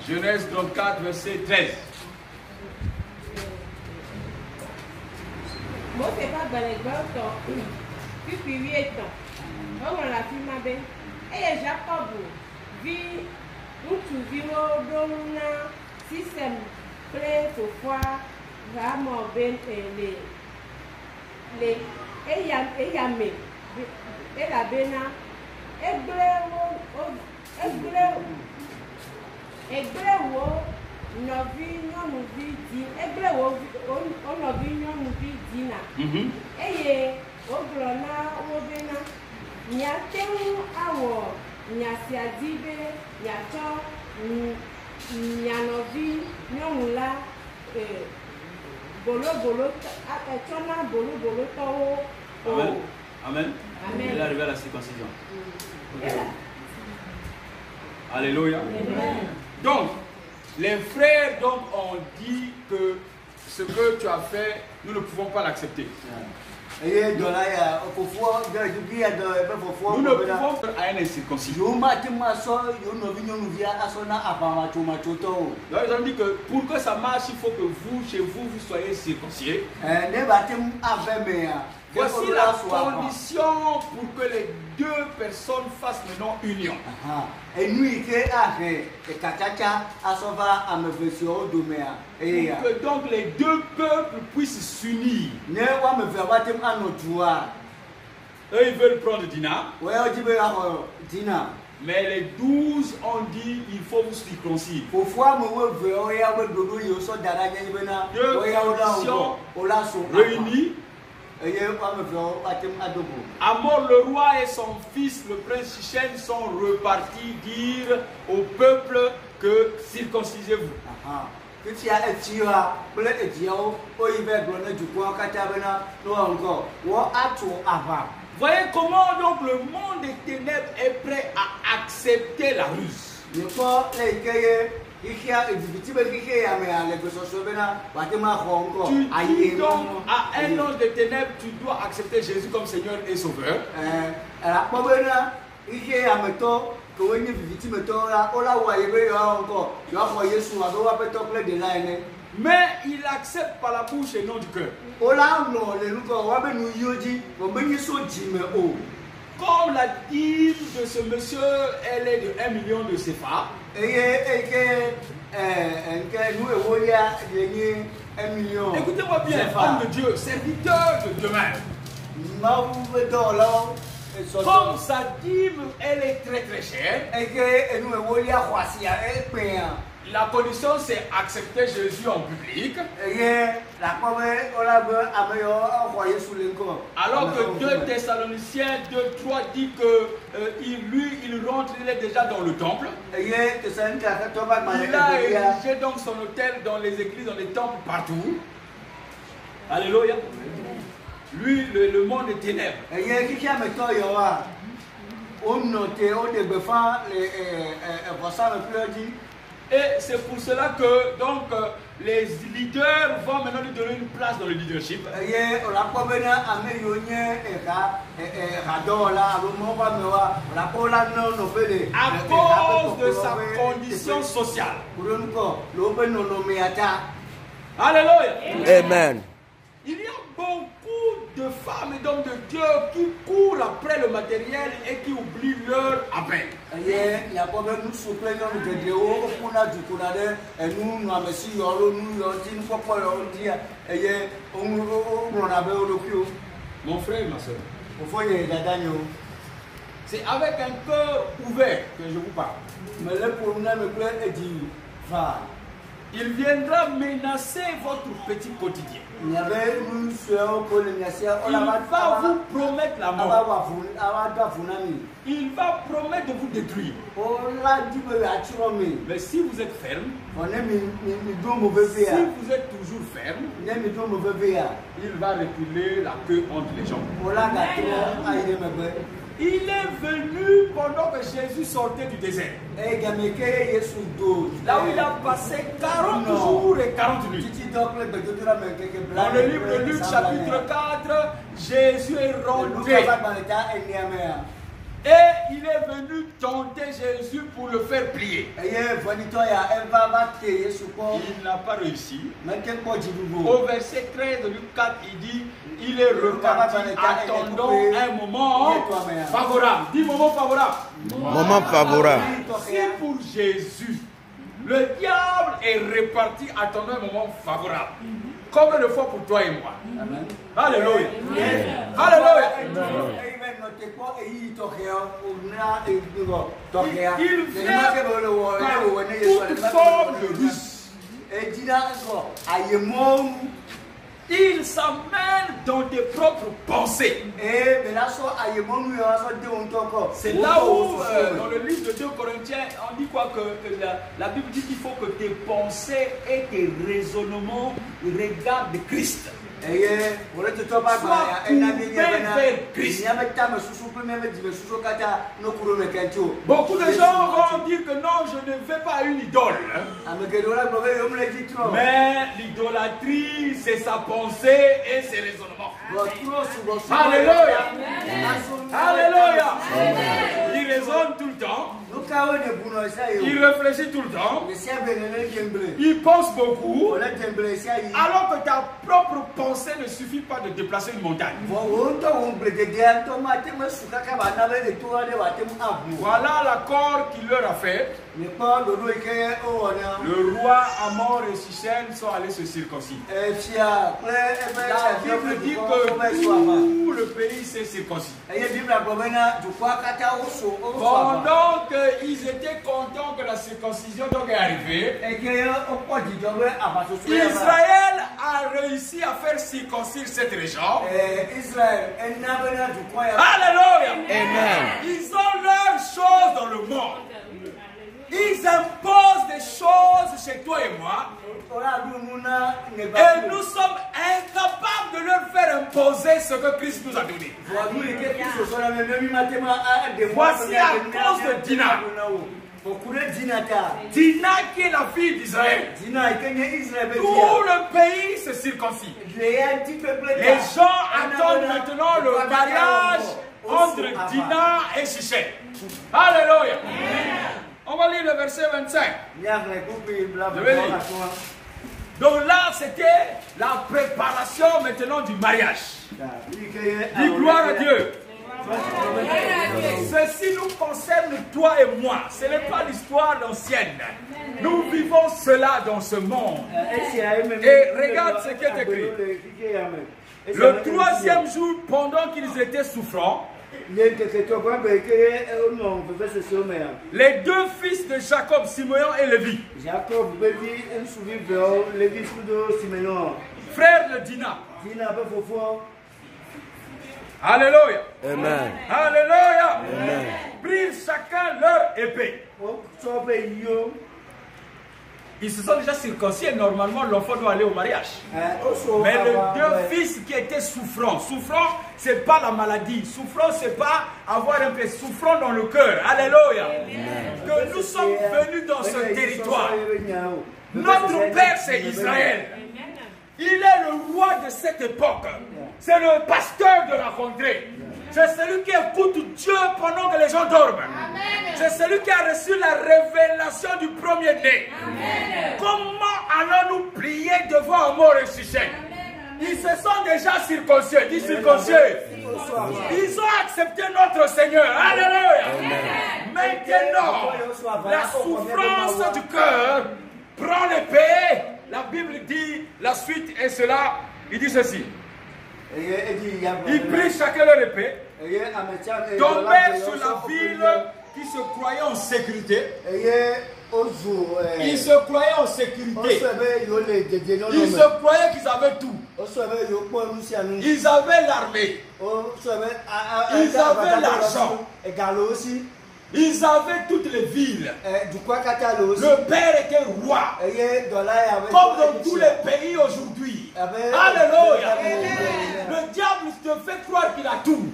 Genèse 34, verset 13. Amen. Amen. Il est arrivé à la circoncision. Alléluia. Amen. Donc, les frères donc, ont dit que ce que tu as fait, nous ne pouvons pas l'accepter. Nous ne pouvons pas à un incirconcis. Donc, ils ont dit que pour que ça marche, il faut que vous, chez vous, vous soyez circoncis. Voici la condition pour que les deux personnes fassent maintenant union. Et nous, et Pour que donc les deux peuples puissent s'unir. Eux, ils veulent prendre Dina. Mais les 12 ont dit il faut vous circoncire. Deux conditions réunies. Amor le roi et son fils, le prince Chichen, sont repartis dire au peuple que circoncisez-vous. Voyez comment donc le monde des ténèbres est prêt à accepter la ruse. Tu dis donc à un homme de ténèbres, tu dois accepter Jésus comme Seigneur et Sauveur. Mais il accepte par la bouche et non du cœur. Comme la dîme de ce monsieur, elle est de 1 million de CFA. Écoutez-moi bien, homme de Dieu, serviteur de demain. Comme sa dîme, elle est très très chère. La condition, c'est accepter Jésus en public. Alors que 2 Thessaloniciens 2:3 dit que il rentre, il est déjà dans le temple. Il a érigé donc son hôtel dans les églises, dans les temples, partout. Alléluia. Lui, le monde des ténèbres. Et c'est pour cela que donc les leaders vont maintenant lui donner une place dans le leadership. À cause de sa condition sociale. Alléluia. Amen. Il y a beaucoup de femmes et d'hommes de Dieu qui courent après le matériel et qui oublient leur appel. Mon frère et ma soeur, c'est avec un cœur ouvert que je vous parle. Il viendra menacer votre petit quotidien. Il va vous promettre la mort. Il va promettre de vous détruire. Mais si vous êtes ferme, si vous êtes toujours ferme, il va reculer la queue entre les jambes. Il est venu pendant que Jésus sortait du désert. Là où il a passé 40 jours et 40 nuits. Dans le livre de Luc chapitre 4, Jésus est rentré. Et il est venu tenter Jésus pour le faire plier. Il n'a pas réussi. Au verset 13 de Luc 4, il dit, il est reparti, attendons un moment favorable. Dis moment favorable. Moment favorable. Si pour Jésus, le diable est reparti, attendons un moment favorable. Comme le fois pour toi et moi. Amen. Alléluia. Alléluia. Il vient par toute forme de ruse. Il s'amène dans tes propres pensées. C'est là où, dans le livre de 2 Corinthiens, on dit quoi que la Bible dit qu'il faut que tes pensées et tes raisonnements regardent Christ. Beaucoup de gens vont dire que non, je ne fais pas une idole. Mais l'idolâtrie, c'est sa pensée et ses raisonnements. Alléluia. Alléluia. Il raisonne tout le temps. Il réfléchit tout le temps. Il pense beaucoup. Alors que ta propre pensée ne suffit pas de déplacer une montagne. Voilà l'accord qu'il leur a fait. Le roi Amor et Sichem sont allés se circoncire. La Bible dit que tout le pays s'est circoncis. Pendant qu'ils étaient contents que la circoncision est arrivée, Israël a réussi à faire circoncire cette région. Alléluia. Amen. Ils ont leurs choses dans le monde. Ils imposent des choses chez toi et moi. Et nous sommes incapables de leur faire imposer ce que Christ nous a donné. Voici à cause de Dina. Dina qui est la fille d'Israël. Tout le pays se circoncit. Les gens attendent maintenant le mariage entre Dina et Sichem. Alléluia. On va lire le verset 25. Je vais lire. Donc là, c'était la préparation maintenant du mariage. Dis gloire à Dieu. Ceci nous concerne toi et moi. Ce n'est pas l'histoire ancienne. Nous vivons cela dans ce monde. Et regarde ce qui est écrit. Le troisième jour, pendant qu'ils étaient souffrants, les deux fils de Jacob, Simeon et Lévi, frères de Dina, alléluia, amen, alléluia, amen, prirent chacun leur épée. Ils se sont déjà circoncis et normalement l'enfant doit aller au mariage. Mais les deux fils qui étaient souffrants, souffrant c'est pas la maladie, souffrant c'est pas avoir un peu, souffrant dans le cœur, alléluia. Que nous sommes venus dans ce territoire. Notre père c'est Israël. Il est le roi de cette époque. C'est le pasteur de la contrée. C'est celui qui écoute Dieu pendant que les gens dorment. C'est celui qui a reçu la révélation du premier-né. Comment allons-nous prier devant Amor et Sichem? Ils se sont déjà circoncis. Dis circoncis. Ils ont accepté notre Seigneur. Alléluia. Maintenant, la souffrance du cœur prend l'épée. La Bible dit la suite et cela. Il dit ceci. Ils prirent chacun leur épée, tombèrent sur la ville qui se croyait en sécurité. Ils se croyaient en sécurité. Ils se croyaient qu'ils avaient tout. Ils avaient l'armée. Ils avaient l'argent. Ils avaient toutes les villes. Le père était roi. Comme dans tous les pays aujourd'hui. Alléluia. Le diable te fait croire qu'il a tout.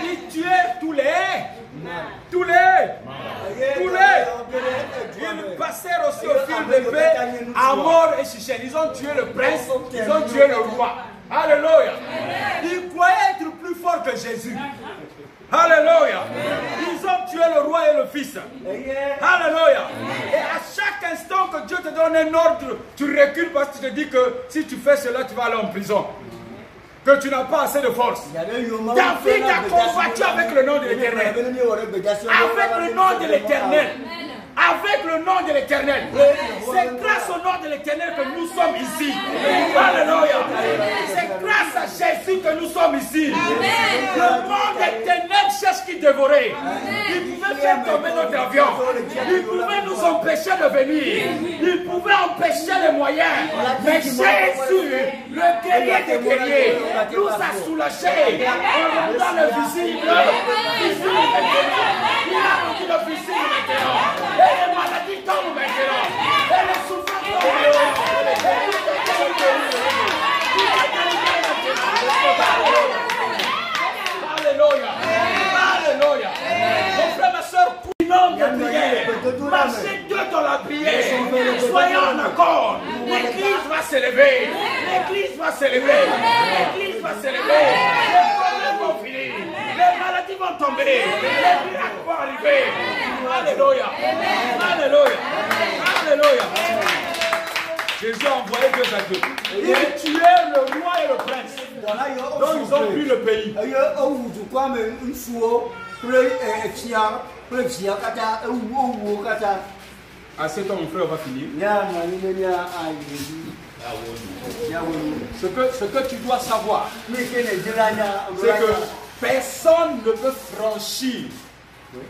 Il tuait tous les. Ils passèrent aussi au fil d'épée Amor et Sichem. Ils ont tué le prince, ils ont tué le roi. Alléluia. Ils croyaient être plus forts que Jésus. Alléluia. Ils ont tué le roi et le fils. Alléluia. Et à chaque instant que Dieu te donne un ordre, tu recules parce que tu te dis que si tu fais cela, tu vas aller en prison. Que tu n'as pas assez de force. David a combattu avec le nom de l'Éternel. Avec le nom de l'Éternel. Avec le nom de l'Éternel. C'est grâce au nom de l'Éternel que nous sommes ici. Alléluia. C'est grâce à Jésus que nous sommes ici. Le monde des ténèbres cherche qui dévorer. Il pouvait faire tomber notre avion. Il pouvait nous empêcher de venir. Il pouvait empêcher les moyens. Mais Jésus, le guerrier des guerriers, nous a soulagés en rendant le visible. Il a rendu le visible maintenant. Et les maladies tombent maintenant. Et les souffrances tombent maintenant. va s'élever. L'église va s'élever. L'église va s'élever. Les problèmes vont finir. Les maladies vont tomber. Les miracles vont arriver. Alléluia. Alléluia. Alléluia. Jésus a envoyé deux à deux. Il tuait le roi et le prince. Donc ils ont pris le pays. À 7 ans, mon frère va finir. Ce que tu dois savoir, c'est que personne ne peut franchir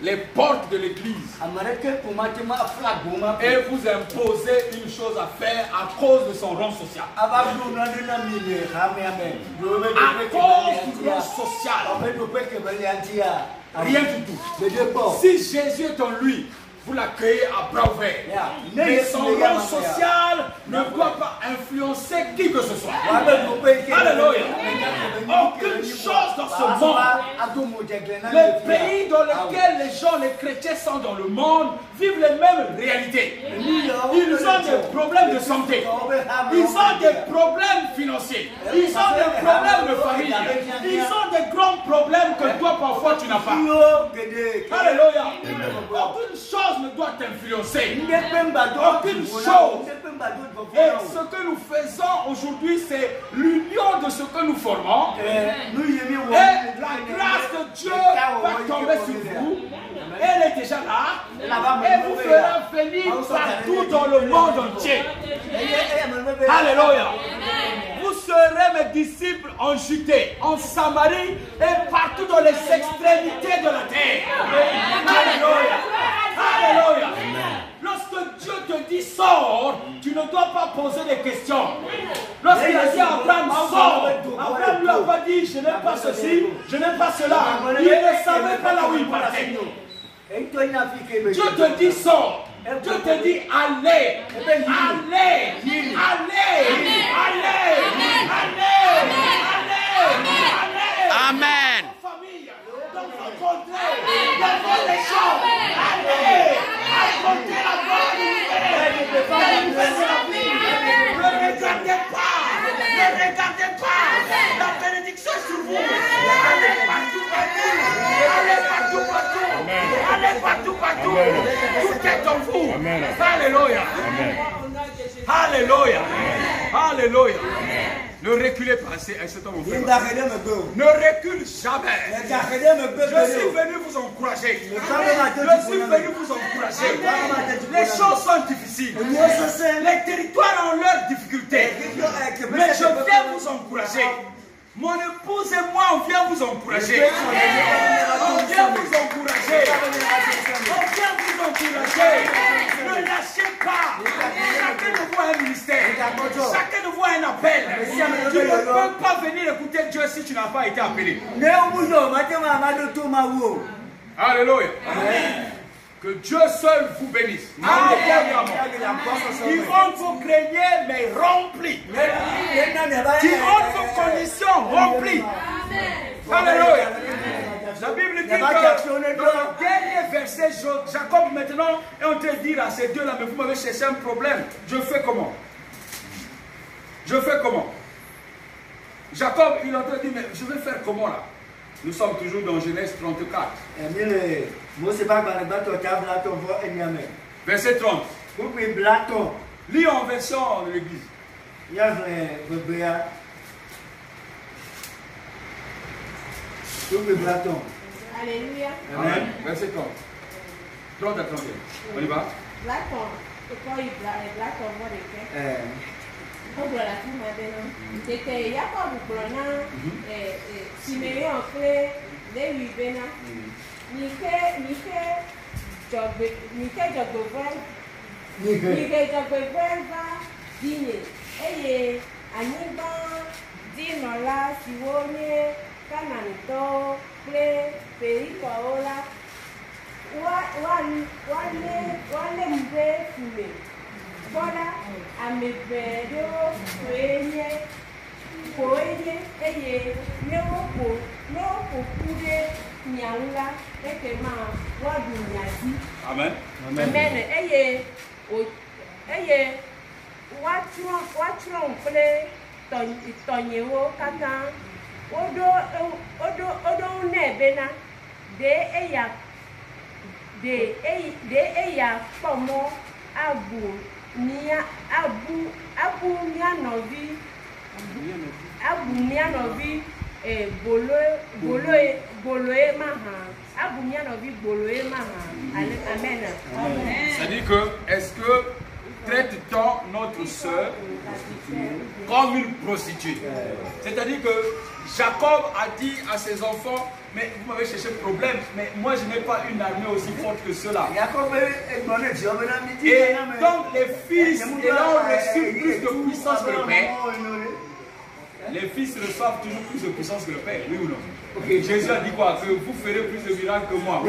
les portes de l'église et vous imposer une chose à faire à cause de son rang social. À cause du rang social. Rien du tout. Si Jésus est en lui, vous l'accueillez à bras ouverts. Mais son rang social ne doit pas influencer qui que ce soit. Alléluia. Aucune chose dans ce monde. Les pays dans lesquels les gens, les chrétiens sont dans le monde, vivent les mêmes réalités. Ils ont des problèmes de santé. Ils ont des problèmes financiers. Ils ont des problèmes de famille. Ils ont des grands problèmes que toi parfois tu n'as pas. Alléluia. Aucune chose ne doit t'influencer. Aucune chose. Et ce que nous faisons aujourd'hui, c'est l'union de ce que nous formons. Et la grâce de Dieu va tomber sur vous. Elle est déjà là. Et vous fera venir partout dans le monde entier. Alléluia. Vous serez mes disciples en Judée, en Samarie et partout dans les extrémités de la terre. Alléluia. Alléluia. Lorsque Dieu te dit sors, tu ne dois pas poser des questions. Lorsqu'il a dit à Abraham sors, Abraham lui a pas dit je n'aime pas ceci, je n'aime pas cela. Il ne savait pas là où il partait. Dieu te dit sors. Dieu te dit allez, allez, allez, allez, allez, allez. Amen. Dans votre famille, dans votre contrée, dans votre chambre, allez, racontez la bonne nouvelle. Ne regardez pas, ne regardez pas la bénédiction sur vous. Allez partout, partout, allez partout, partout, allez partout, partout. Tout est en vous. Alléluia. Alléluia. Alléluia. Ne reculez pas, c'est cet homme. Ne recule jamais. Je suis venu vous encourager. Je suis venu vous encourager. Les choses sont difficiles. Les territoires ont leurs difficultés. Mais je viens vous encourager. Mon épouse et moi, on vient vous encourager. On vient vous encourager. On vient vous encourager. Ne lâchez pas. Chacun de vous a un ministère. Chacun de vous a un appel. Tu ne peux pas venir écouter Dieu si tu n'as pas été appelé. Alléluia. Que Dieu seul vous bénisse. Qui rend vos greniers mais remplis. Qui rend vos conditions remplies. Alléluia. La Bible dit que dans le dernier verset, Jacob maintenant est en train de dire à ces deux-là, mais vous m'avez cherché un problème. Je fais comment? Je fais comment? Jacob, il est en train de dire, mais je vais faire comment là? Nous sommes toujours dans Genèse 34. Verset 30. Lis en version de l'église. Alléluia. Amen. Verset 30. 30 à 31. On y va? Blaton. C'est quoi il blaton moi de fait? On doit la tout maintenant. C'était Jacob Blona, Siméon en clé, les Rubena. Nike Jogbevel va dîner. Et Aniba Dinola, Siwone, Cananito, Clé, Pericola. Wale Mbe Fume. Voilà, à mes pères, Koye, Eye, Neoko, Kude, Nyanga, Ekema, Wadu Nyasi. Amen. Amen. Eye, Watchron play Tonyewo Katan Odo Nebena de eya Pomo Abu Mianovi Boloe Mahan. Amen. C'est-à-dire que, est-ce que traite-t-on notre sœur comme une prostituée? C'est-à-dire que Jacob a dit à ses enfants, mais vous m'avez cherché problème, mais moi je n'ai pas une armée aussi forte que cela. Et donc les fils ayant reçu plus de puissance que le père, les fils reçoivent toujours plus de puissance que le père, oui ou non? Okay. Jésus a dit quoi? Que vous ferez plus de miracles que moi.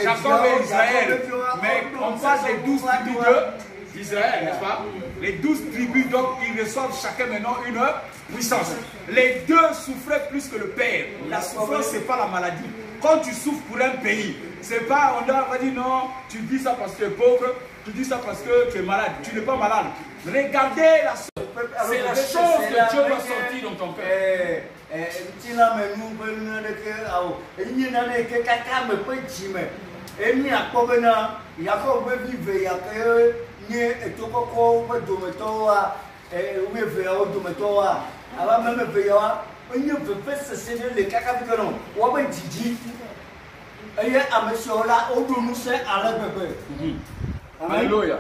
Jacob et Israël, mais on parle des 12 tribus d'Israël, n'est-ce pas? Les 12 tribus, donc ils reçoivent chacun maintenant une puissance. Les deux souffraient plus que le père. La souffrance, ce n'est pas la maladie. Quand tu souffres pour un pays, c'est pas, on va dire non, tu dis ça parce que tu es pauvre, tu dis ça parce que tu es malade. Tu n'es pas malade. Regardez la chose. C'est la chose que Dieu va sortir dans ton cœur. Alléluia.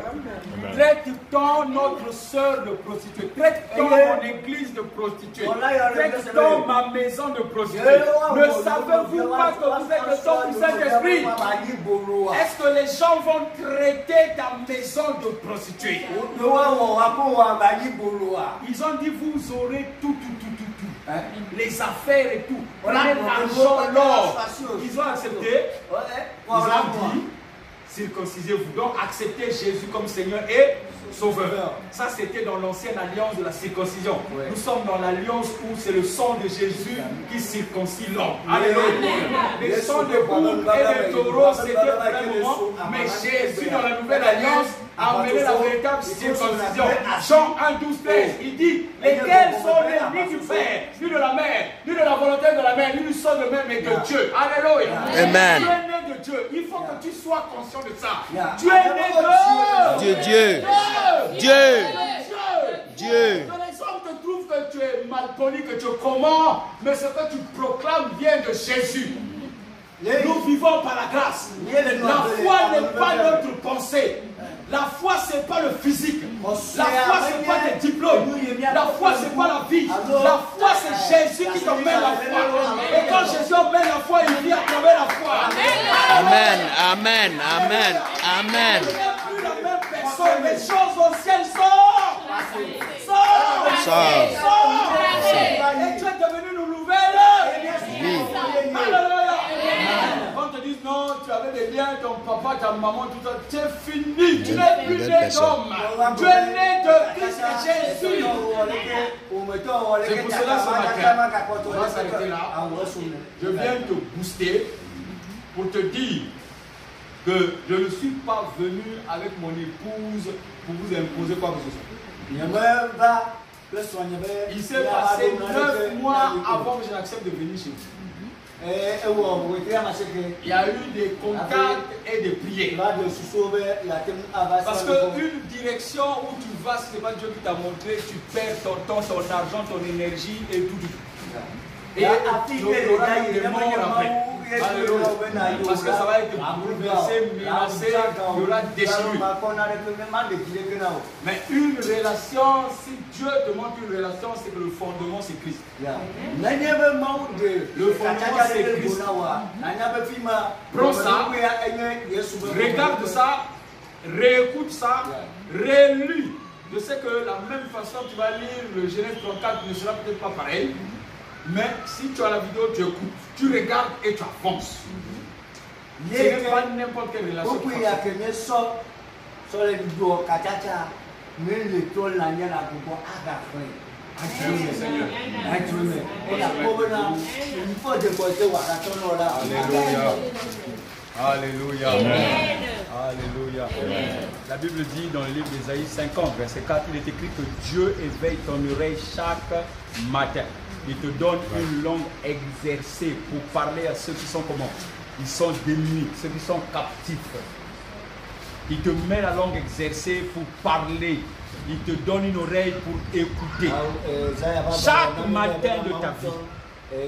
Traite-t-on notre sœur de prostituée? Traite-t-on mon église de prostituée? Traite-t-on ma maison de prostituée? Ne savez-vous pas que vous êtes le temple du Saint-Esprit? Est-ce que les gens vont traiter ta maison de prostituée? Ils ont dit vous aurez tout. Les affaires et tout. L'argent, l'or. Ils ont accepté. Ils ont dit circoncisez-vous, donc acceptez Jésus comme Seigneur et Sauveur. Ça c'était dans l'ancienne alliance de la circoncision. Nous sommes dans l'alliance où c'est le sang de Jésus qui circoncise l'homme. Alléluia. Le sang de bouc et de taureau c'était pour un moment, mais Jésus dans la nouvelle alliance a amené la véritable circoncision. Jean 1, 12, 13, il dit lesquels sont nés ni du Père, ni de la mère, ni de la volonté de la mère, ni du sang de même, mais de Dieu. Alléluia. Amen. Tu es né de Dieu. Il faut que tu sois conscient de ça. Tu es né de Dieu. Les hommes te trouvent que tu es mal poli, que tu es comment, mais ce que tu proclames vient de Jésus. Nous vivons par la grâce. La foi n'est pas notre pensée. La foi, ce n'est pas le physique. La foi, ce n'est pas tes diplômes. La foi, ce n'est pas la vie. La foi, c'est Jésus qui t'emmène la foi. Et quand Jésus emmène la foi, il vient à travers la foi. Amen, amen, amen, amen. Tu n'es plus la même personne. Les choses au ciel sortent. Sors. Et tu es devenu une nouvelle. Alléluia. Quand on te dit non, tu avais des liens, ton papa, ta maman, tout ça, tu es fini. Tu n'es plus né d'homme. Tu es né de Christ Jésus. C'est pour cela ce matin, on va s'arrêter là. Je viens te booster pour te dire que je ne suis pas venu avec mon épouse pour vous imposer quoi que ce soit. Il s'est passé 9 mois avant que je n'accepte de venir chez vous. Il y a eu des contacts et des prières. Parce qu'une direction où tu vas, ce n'est pas Dieu qui t'a montré, tu perds ton temps, ton argent, ton énergie et tout. Et il y aura des morts après. Alléluia. Parce que ça va être bouleversé, menacé, il y aura déchirure. Mais une relation, si Dieu te montre une relation, c'est que le fondement c'est Christ. Le fondement c'est Christ. Prends ça, regarde ça, réécoute ça, relis. Je sais que la même façon tu vas lire le Genèse 34 ne sera peut-être pas pareil. Mais si tu as la vidéo, tu écoutes, tu regardes et tu avances. Ce n'est pas n'importe quelle relation. Alléluia. Alléluia. Alléluia. La Bible dit dans le livre d'Ésaïe 50, verset 4, il est écrit que Dieu éveille ton oreille chaque matin. Il te donne une langue exercée pour parler à ceux qui sont comment? Ils sont démunis, ceux qui sont captifs. Il te met la langue exercée pour parler. Il te donne une oreille pour écouter. Chaque matin de ta vie,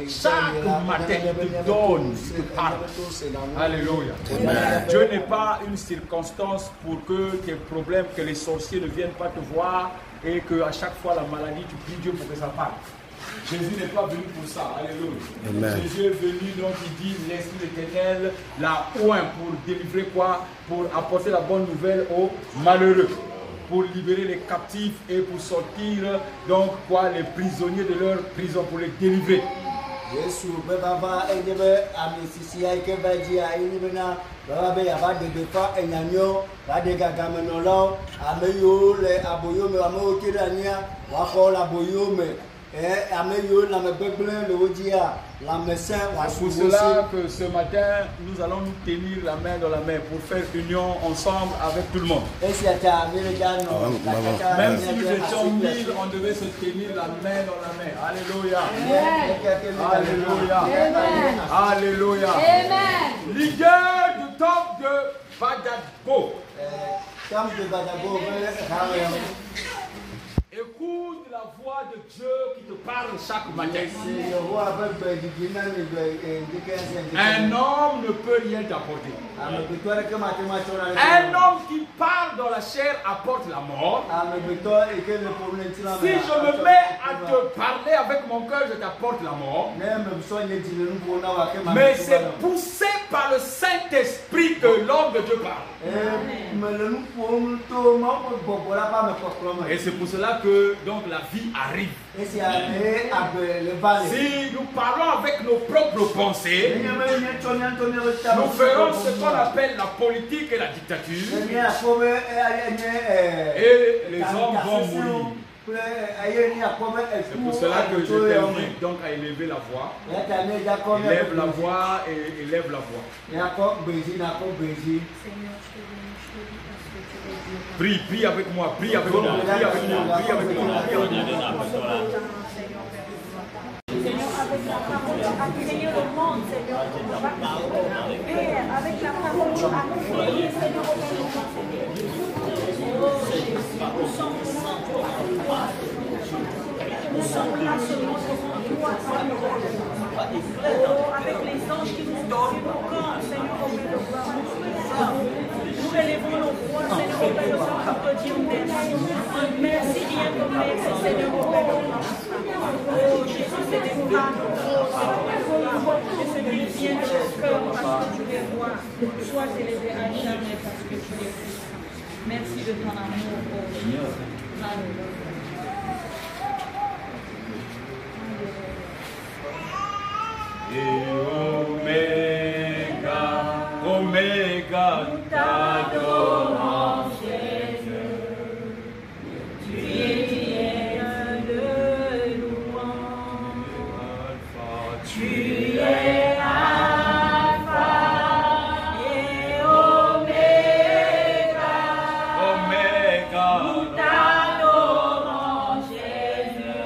chaque matin, il te donne, il te parle. Alléluia. Dieu n'est pas une circonstance pour que tes problèmes, que les sorciers ne viennent pas te voir et qu'à chaque fois la maladie, tu pries Dieu pour que ça parte. Jésus n'est pas venu pour ça. Alléluia. Jésus est venu, donc il dit, l'Esprit d'Éternel l'a oint pour délivrer quoi? Pour apporter la bonne nouvelle aux malheureux, pour libérer les captifs et pour sortir donc quoi, les prisonniers de leur prison, pour les délivrer. C'est pour cela que ce matin, nous allons nous tenir la main dans la main pour faire union ensemble avec tout le monde. Même si nous étions 1000, on devait se tenir la main dans la main. Alléluia. Alléluia. Alléluia. Leader du temple de Badago. Écoute la voix de Dieu qui te parle chaque matin. Un homme ne peut rien t'apporter. Un homme qui parle dans la chair apporte la mort. Si je me mets à te parler avec mon cœur, je t'apporte la mort. Mais c'est poussé par le Saint-Esprit que l'homme de Dieu parle. Et c'est pour cela que donc la vie arrive. Si nous parlons avec nos propres pensées, nous ferons ce qu'on appelle la politique et la dictature. Et les hommes vont mourir. C'est pour cela que je t'invite donc à élever la voix. Élève la voix et élève la voix. Prie, prie avec moi, prie avec moi, prie avec moi, prie avec moi, prie avec moi. Seigneur, avec la parole, tu as créé le monde, Seigneur. Père, avec la parole, tu as créé, Seigneur, oh Jésus, nous sommes devant toi. Nous sommes là seulement devant toi, Seigneur. Oh, avec les anges qui nous donnent nos corps, Seignor, au milieu de gloire. Nous élevons nos voix, Seigneur, au milieu de gloire, pour te dire merci. Merci, rien que merci, Seigneur, au milieu de gloire. Oh Jésus, c'est des pardons, et ce qui vient de ton cœur parce que tu les vois. Sois élevé à jamais parce que tu les puissant. Merci de ton amour, oh Jésus. Alléluia. Et Oméga, nous t'adorons, Jésus. Tu es digne de louange. Tu es Alpha et Oméga. Nous t'adorons, Jésus.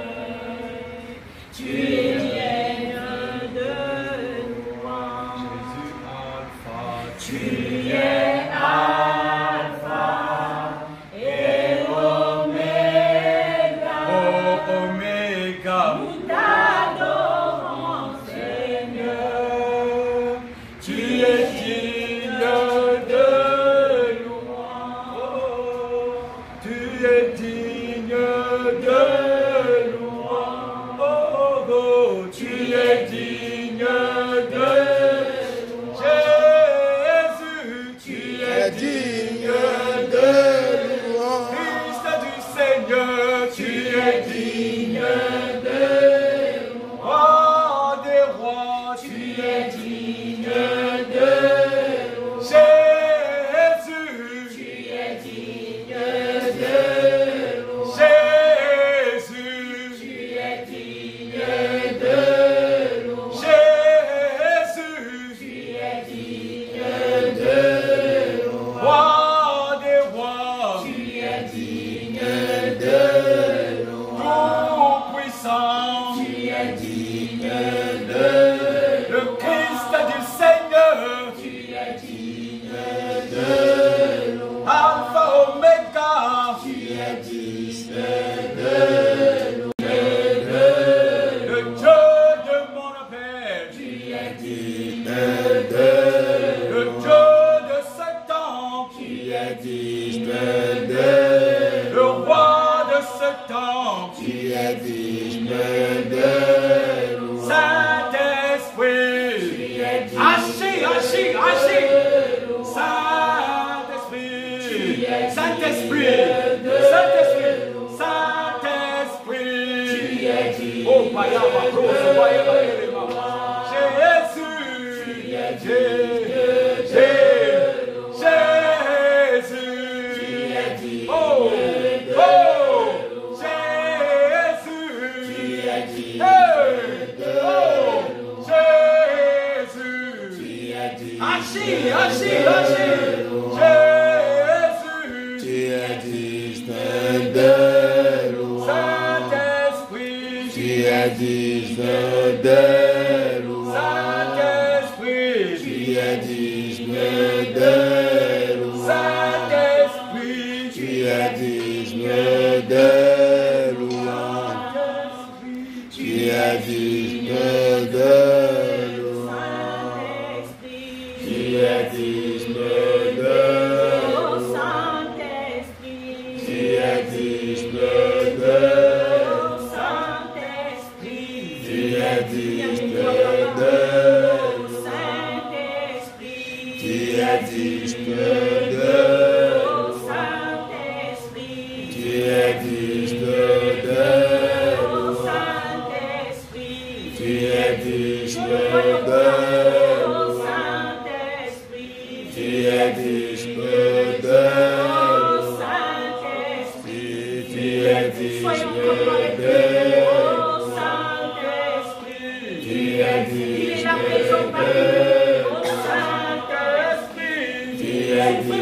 Tu es digne de louange. Tu es Alpha et Oméga. Oh Oméga, nous t'adorons, Seigneur. Tu es digne de louange. Tu es digne de louange. Oh, oh, tu es digne de louange. Jésus, tu Alpha Omega. Tu es digne de nous. Le Dieu de mon appel. Tu es digne de nous. Le Dieu de ce temps. Tu es digne de Le roi de ce temps. Tu es digne de nous. Saint-Esprit. Agis, agis, agis. Saint-Esprit. Saint-Esprit. Saint-Esprit. Saint-Esprit. Oh, Bayaba, Rose, Bayaba, Jésus. Jésus. Oh, oh, Jésus. Agis, agis, agis. Jésus. Tu es digne de nous. Saint-Esprit. Tu es digne de nous. Saint-Esprit. Tu es digne de nous. Saint-Esprit. Tu es digne de nous. Tu es digne de nous. Tu es digne de nous. Tu es digne de nous. Tu es digne de nous. Tu es digne de nous. Tu es digne de nous. Tu es digne de nous. Tu es digne de nous. Tu es digne de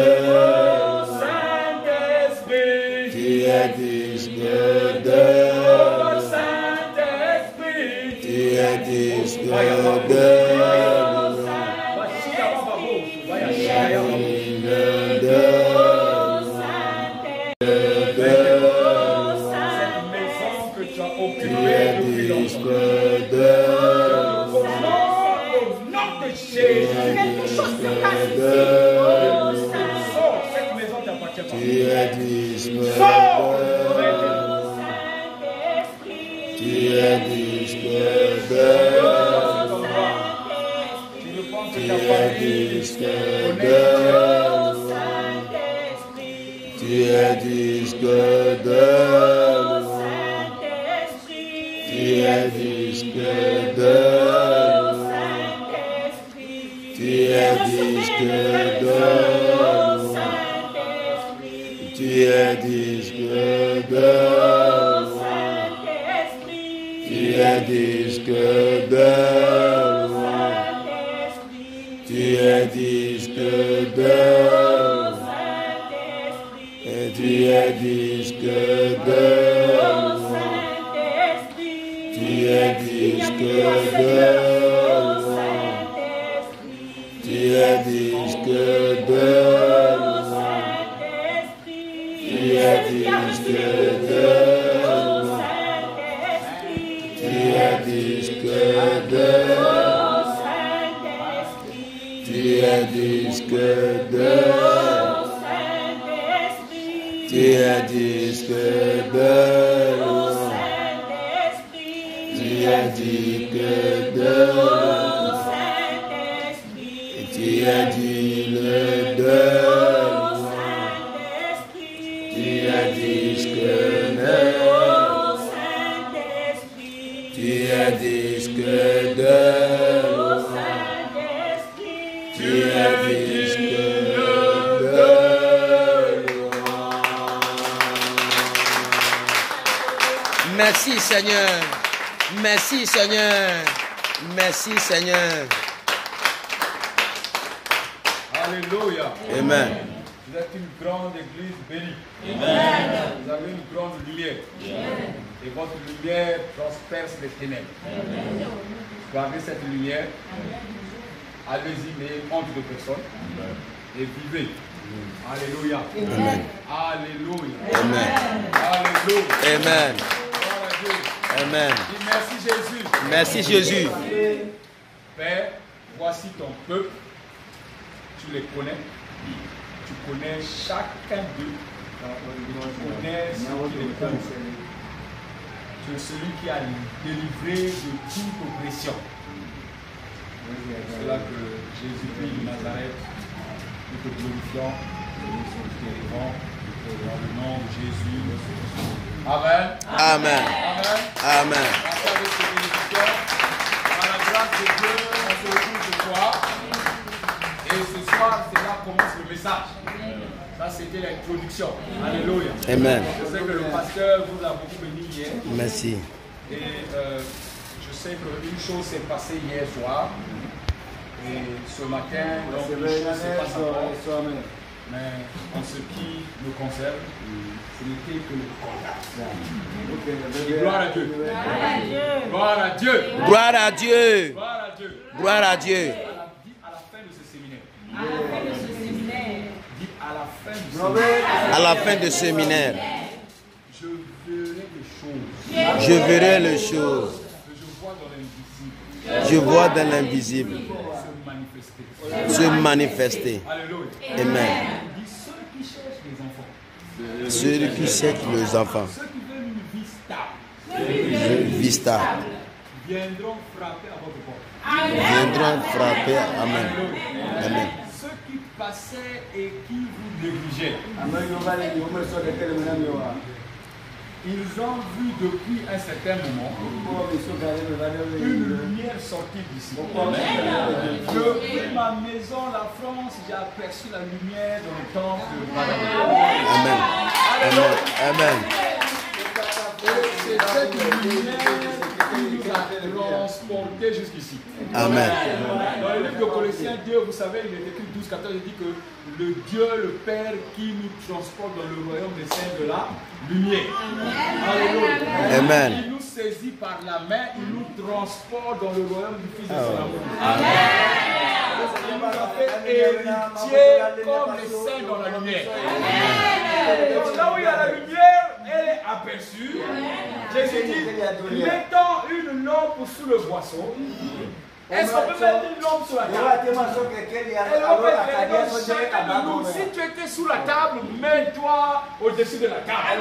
nous. Tu es digne de nous. Tu es digne de nous. Tu es digne de nous. Tu es digne de nous. Cette maison que tu as Tu occupée es depuis digne longtemps. de nous. Au nom de Jésus. Quelque chose se passe ici. Sors, cette maison t'appartient pas. Tu es digne de Sors. nous. Tu es digne de nous. Tu ne penses Tu que ta es famille digne connaît de nous. Tu es digne de nous. Tu es digne de nous. Tu es digne de nous. Tu es digne de nous. Tu es digne de nous. Tu es digne de nous. Et tu es digne de nous. Tu es digne de nous. Tu es digne de nous. Tu es digne de nous. Tu es digne de nous. Tu es digne de nous. Tu es digne de nous. Tu es digne de nous. Tu es digne de nous. Tu es digne de nous. Tu es digne de nous. Tu es digne de nous. Merci Seigneur. Merci Seigneur. Merci Seigneur. Alléluia. Amen. Vous êtes une grande église bénie. Amen. Vous avez une grande lumière. Amen. Et votre lumière transperce les ténèbres. Gardez cette lumière. allez-y, mais entre deux personnes. Et vivez. Alléluia. Amen. Alléluia. Amen. Alléluia. Amen. Gloire à Dieu. Amen. Dis merci Jésus. Merci Jésus. Père, voici ton peuple. Tu les connais. Tu connais chacun d'eux. Tu connais ceux qui les posent. Tu es celui qui a délivré de toute oppression. C'est là que Jésus-Christ de Nazareth, nous te glorifions, nous te élevons dans le nom de Jésus. Amen. Amen. Amen. Amen. Avec ces bénédictions, par la grâce de Dieu, on se retrouve ce soir. Et ce soir, c'est là commence le message. Ça, c'était l'introduction. Alléluia. Amen. Je sais que le pasteur vous a beaucoup béni hier. Merci. Et je sais qu'une chose s'est passée hier soir. Et ce matin, donc, une chose se passe encore. Mais en ce qui me concerne, ce n'était que le contact. Et gloire à Dieu. Gloire à Dieu. Gloire à Dieu. Gloire à Dieu. Gloire à Dieu. À la fin de ce séminaire. À la fin de ce séminaire. Dit à la fin du séminaire. À la fin de ce séminaire, Je verrai les choses je verrai les choses que je vois dans l'invisible je vois dans l'invisible se manifester. se manifester. Alléluia. Amen. Il dit ceux qui cherchent les enfants, Ceux qui cherchent les enfants, ceux qui veulent une vie stable, vie stable, viendront frapper à votre porte. viendront frapper. Amen. Amen. Ceux qui passaient et qui vous négligeaient, ils ont vu depuis un certain moment une lumière sortir d'ici. Depuis ma maison, la France, j'ai aperçu la lumière dans le temple de Madame. Amen. Amen. Amen. C'est cette lumière qui nous a transportés jusqu'ici. Amen. Dans le livre de Colossiens 2, vous savez, il est écrit 12, 14, il dit que le Dieu, le Père, qui nous transporte dans le royaume des saints de la lumière. Alléluia. Amen. Il nous saisit par la main, il nous transporte dans le royaume du Fils de son amour. Il nous a fait héritiers comme les saints dans la lumière. Donc là où il y a la lumière, elle est aperçue. Jésus dit, mettons une lampe sous le boisseau. Est-ce qu'on peut mettre une lampe sur la table? Si tu étais sous la table, mets-toi au-dessus de la table.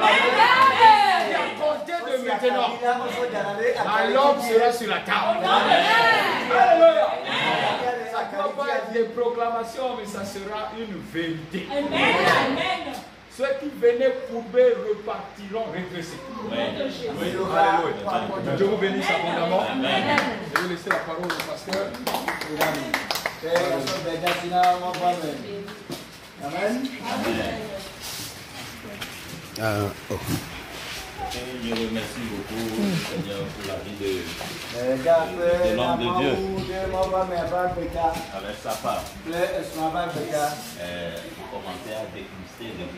Et à compter de maintenant, la lampe sera sur la table. Alléluia. Ça ne va pas être des proclamations, mais ça sera une vérité. Amen. Ceux qui venaient courbés repartiront rétrécis. Alléluia. Dieu vous bénisse abondamment. Je vais laisser la parole au pasteur. Amen. Je remercie beaucoup, Seigneur, pour la vie de l'homme de Dieu. Avec sa part. Vous commencez à déguster des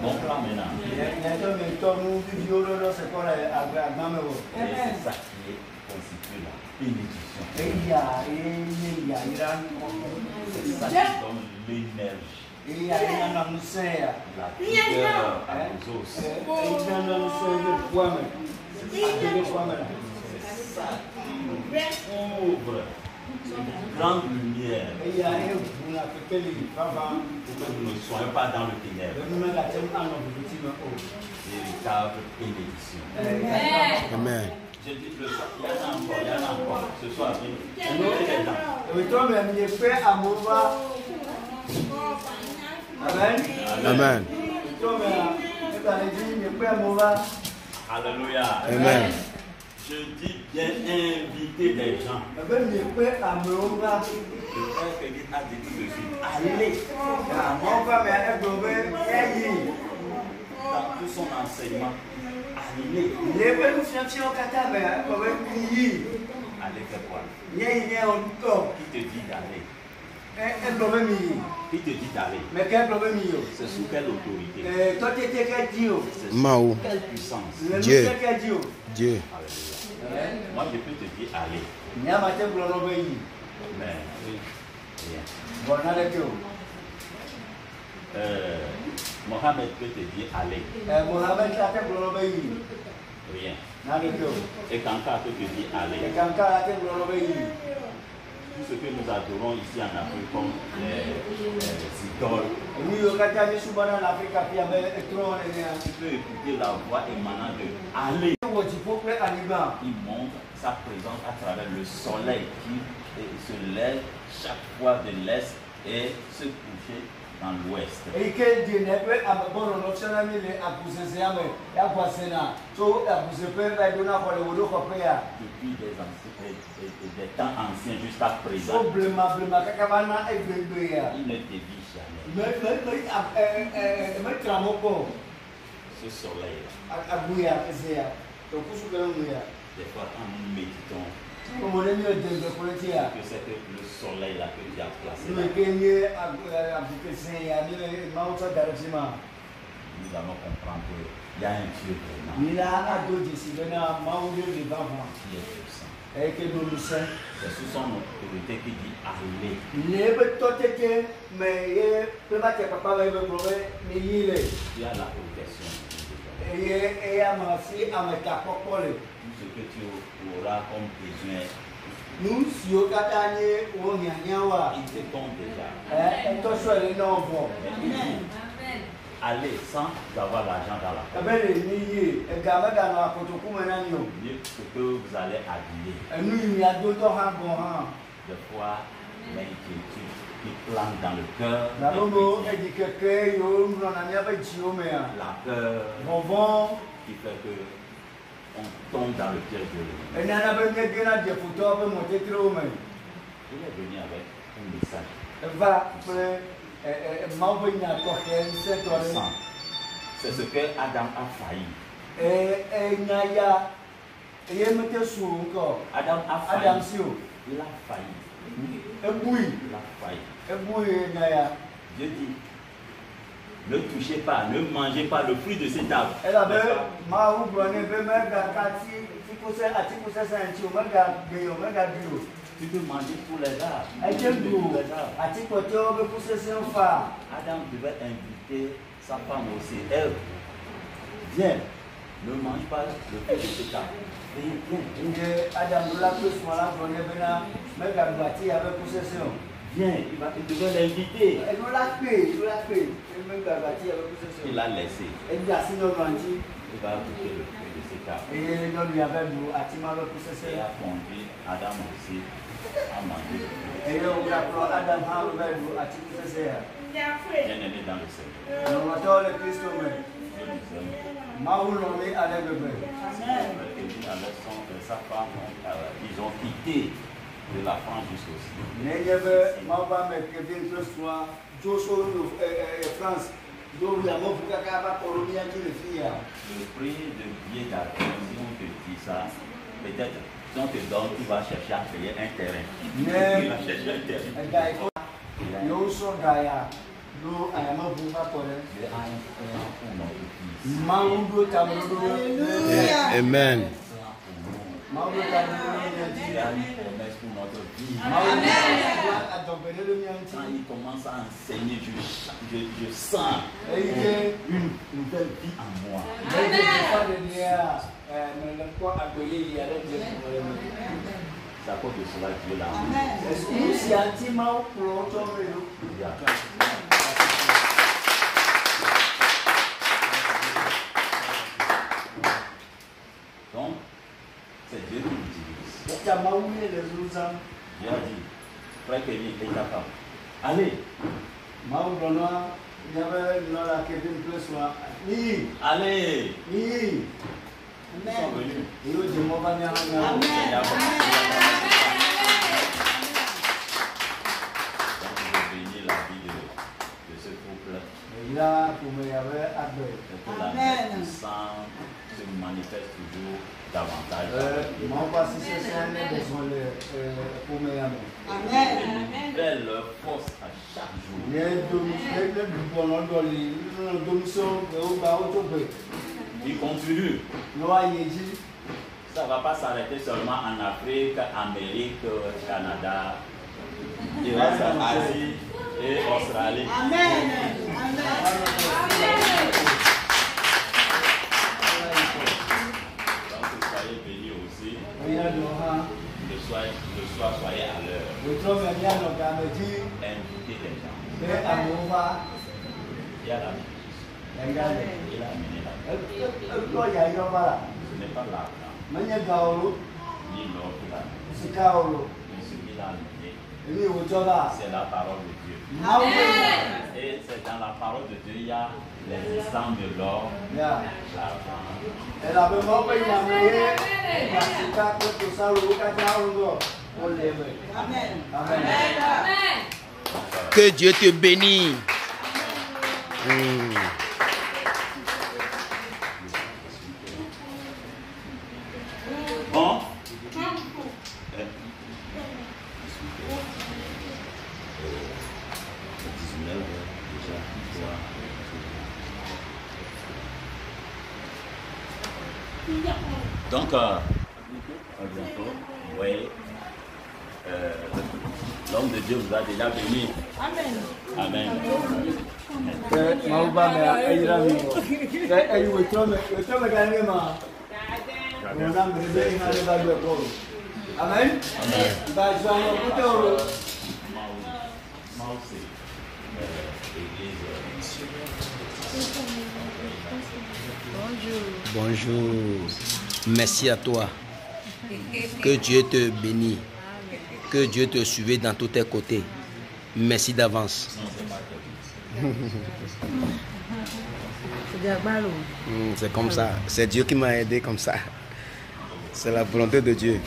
bons plats maintenant. Et c'est ça qui constitue la bénédiction. C'est ça qui donne l'énergie. La vigueur à nos os. C'est ça qui ouvre une grande lumière pour que nous ne soyons pas dans le ténèbre. Véritable bénédiction. Amen. Je dis le soir, il y en a encore. Ce soir, Amen. Alléluia. Amen. Je dis bien inviter des gens. Le frère Félix a dit tout de suite. Allez. Dans tout son enseignement. Allez. Allez faire quoi? Qui te dit d'aller? Qui te dit d'aller? C'est sous quelle autorité? Mao. Quelle puissance? Dieu. Dieu. Alléluia. Moi, je peux te dire allez. Mais Rien. Bon, on a les deux. Mohamed peut te dire allez. Mohamed l'a fait pour l'obéir. Rien. Et Kanka peut te dire allez. Et Kanka l'a fait pour l'obéir. Tout ce que nous adorons ici en Afrique comme les idoles. Oui, au Qatar, nous sommes en Afrique, puis avec trône. Tu peux écouter la voix émanant de allez. Il montre sa présence à travers le soleil qui se lève chaque fois de l'est et se coucher dans l'ouest. Et que Dieu n'est pas à bon optional, mais à pousser ses âmes, et à passer là. So, à pousser peur, à donner pour le boulot qu'on fait. Depuis des temps anciens jusqu'à présent. So, blema, kakavana, et blema. Il ne dévie jamais. Mais tramoko. Ce soleil-là. À bouillir, c'est ça. Donc, vous souvenez, des fois, quand nous méditons, que c'est le soleil là que tu as placé. Nous allons comprendre qu'il y a un Dieu qui est puissant. C'est sous son autorité qui dit allez. Tu as la protection. Tout ce que tu auras comme besoin, nous, si on a gagné, on a il te tombe déjà. Allez sans avoir l'argent dans la poche. Ce que vous allez habiller. Des fois, l'inquiétude qui plane dans le cœur. La peur qui fait que on tombe dans le piège de l'ennemi. Il est venu avec un message. C'est ce que Adam a failli. Adam a failli. Il a failli. Dieu dit, ne touchez pas, ne mangez pas le fruit de cet arbre. Tu peux manger tous les arbres. Adam devait inviter sa femme aussi. Elle, viens, ne mange pas le fruit de cet arbre. Viens, il devait l'inviter. Il l'a laissé. Il va goûter le fruit de cet arbre. Et a conduit Adam aussi à manger le fruit. Bien-aimé dans le Seigneur. Sa femme, ils ont quitté de la France jusqu'au Le prix de billet d'avion, si on te dit ça, peut-être si on te donne, tu vas chercher à payer un terrain. Tu vas chercher un terrain. Amen. Quand il commence à enseigner, je sens une nouvelle vie en moi. C'est à cause de cela que Dieu l'a Donc, c'est Dieu qui utilise. Dieu a dit, frère Kevin et ta femme, allez. Allez. Ils sont venus. La vie de ce couple. Et que la puissance se manifeste toujours davantage. Révèle leur force à chaque jour. Il continue. Ça ne va pas s'arrêter seulement en Afrique, Amérique, Canada. Il reste Asie et Australie. Amen. Donc soyez bénis aussi. Le soir, soyez à l'heure. Invitez les gens. Il y a la musique. Il a amené la musique. Ce n'est pas l'argent, ni l'or qu'il a amené. Mais ce qu'il a amené, c'est la parole de Dieu. Et c'est dans la parole de Dieu, il y a l'existence de l'or, l'argent. Que Dieu te bénisse. Bon. Donc, vous voyez, l'homme de Dieu vous a déjà béni. Amen. Amen. Amen. Bonjour. Merci à toi. Que Dieu te bénisse. Que Dieu te suive dans tous tes côtés. Merci d'avance. C'est comme ça. C'est Dieu qui m'a aidé comme ça. C'est la volonté de Dieu.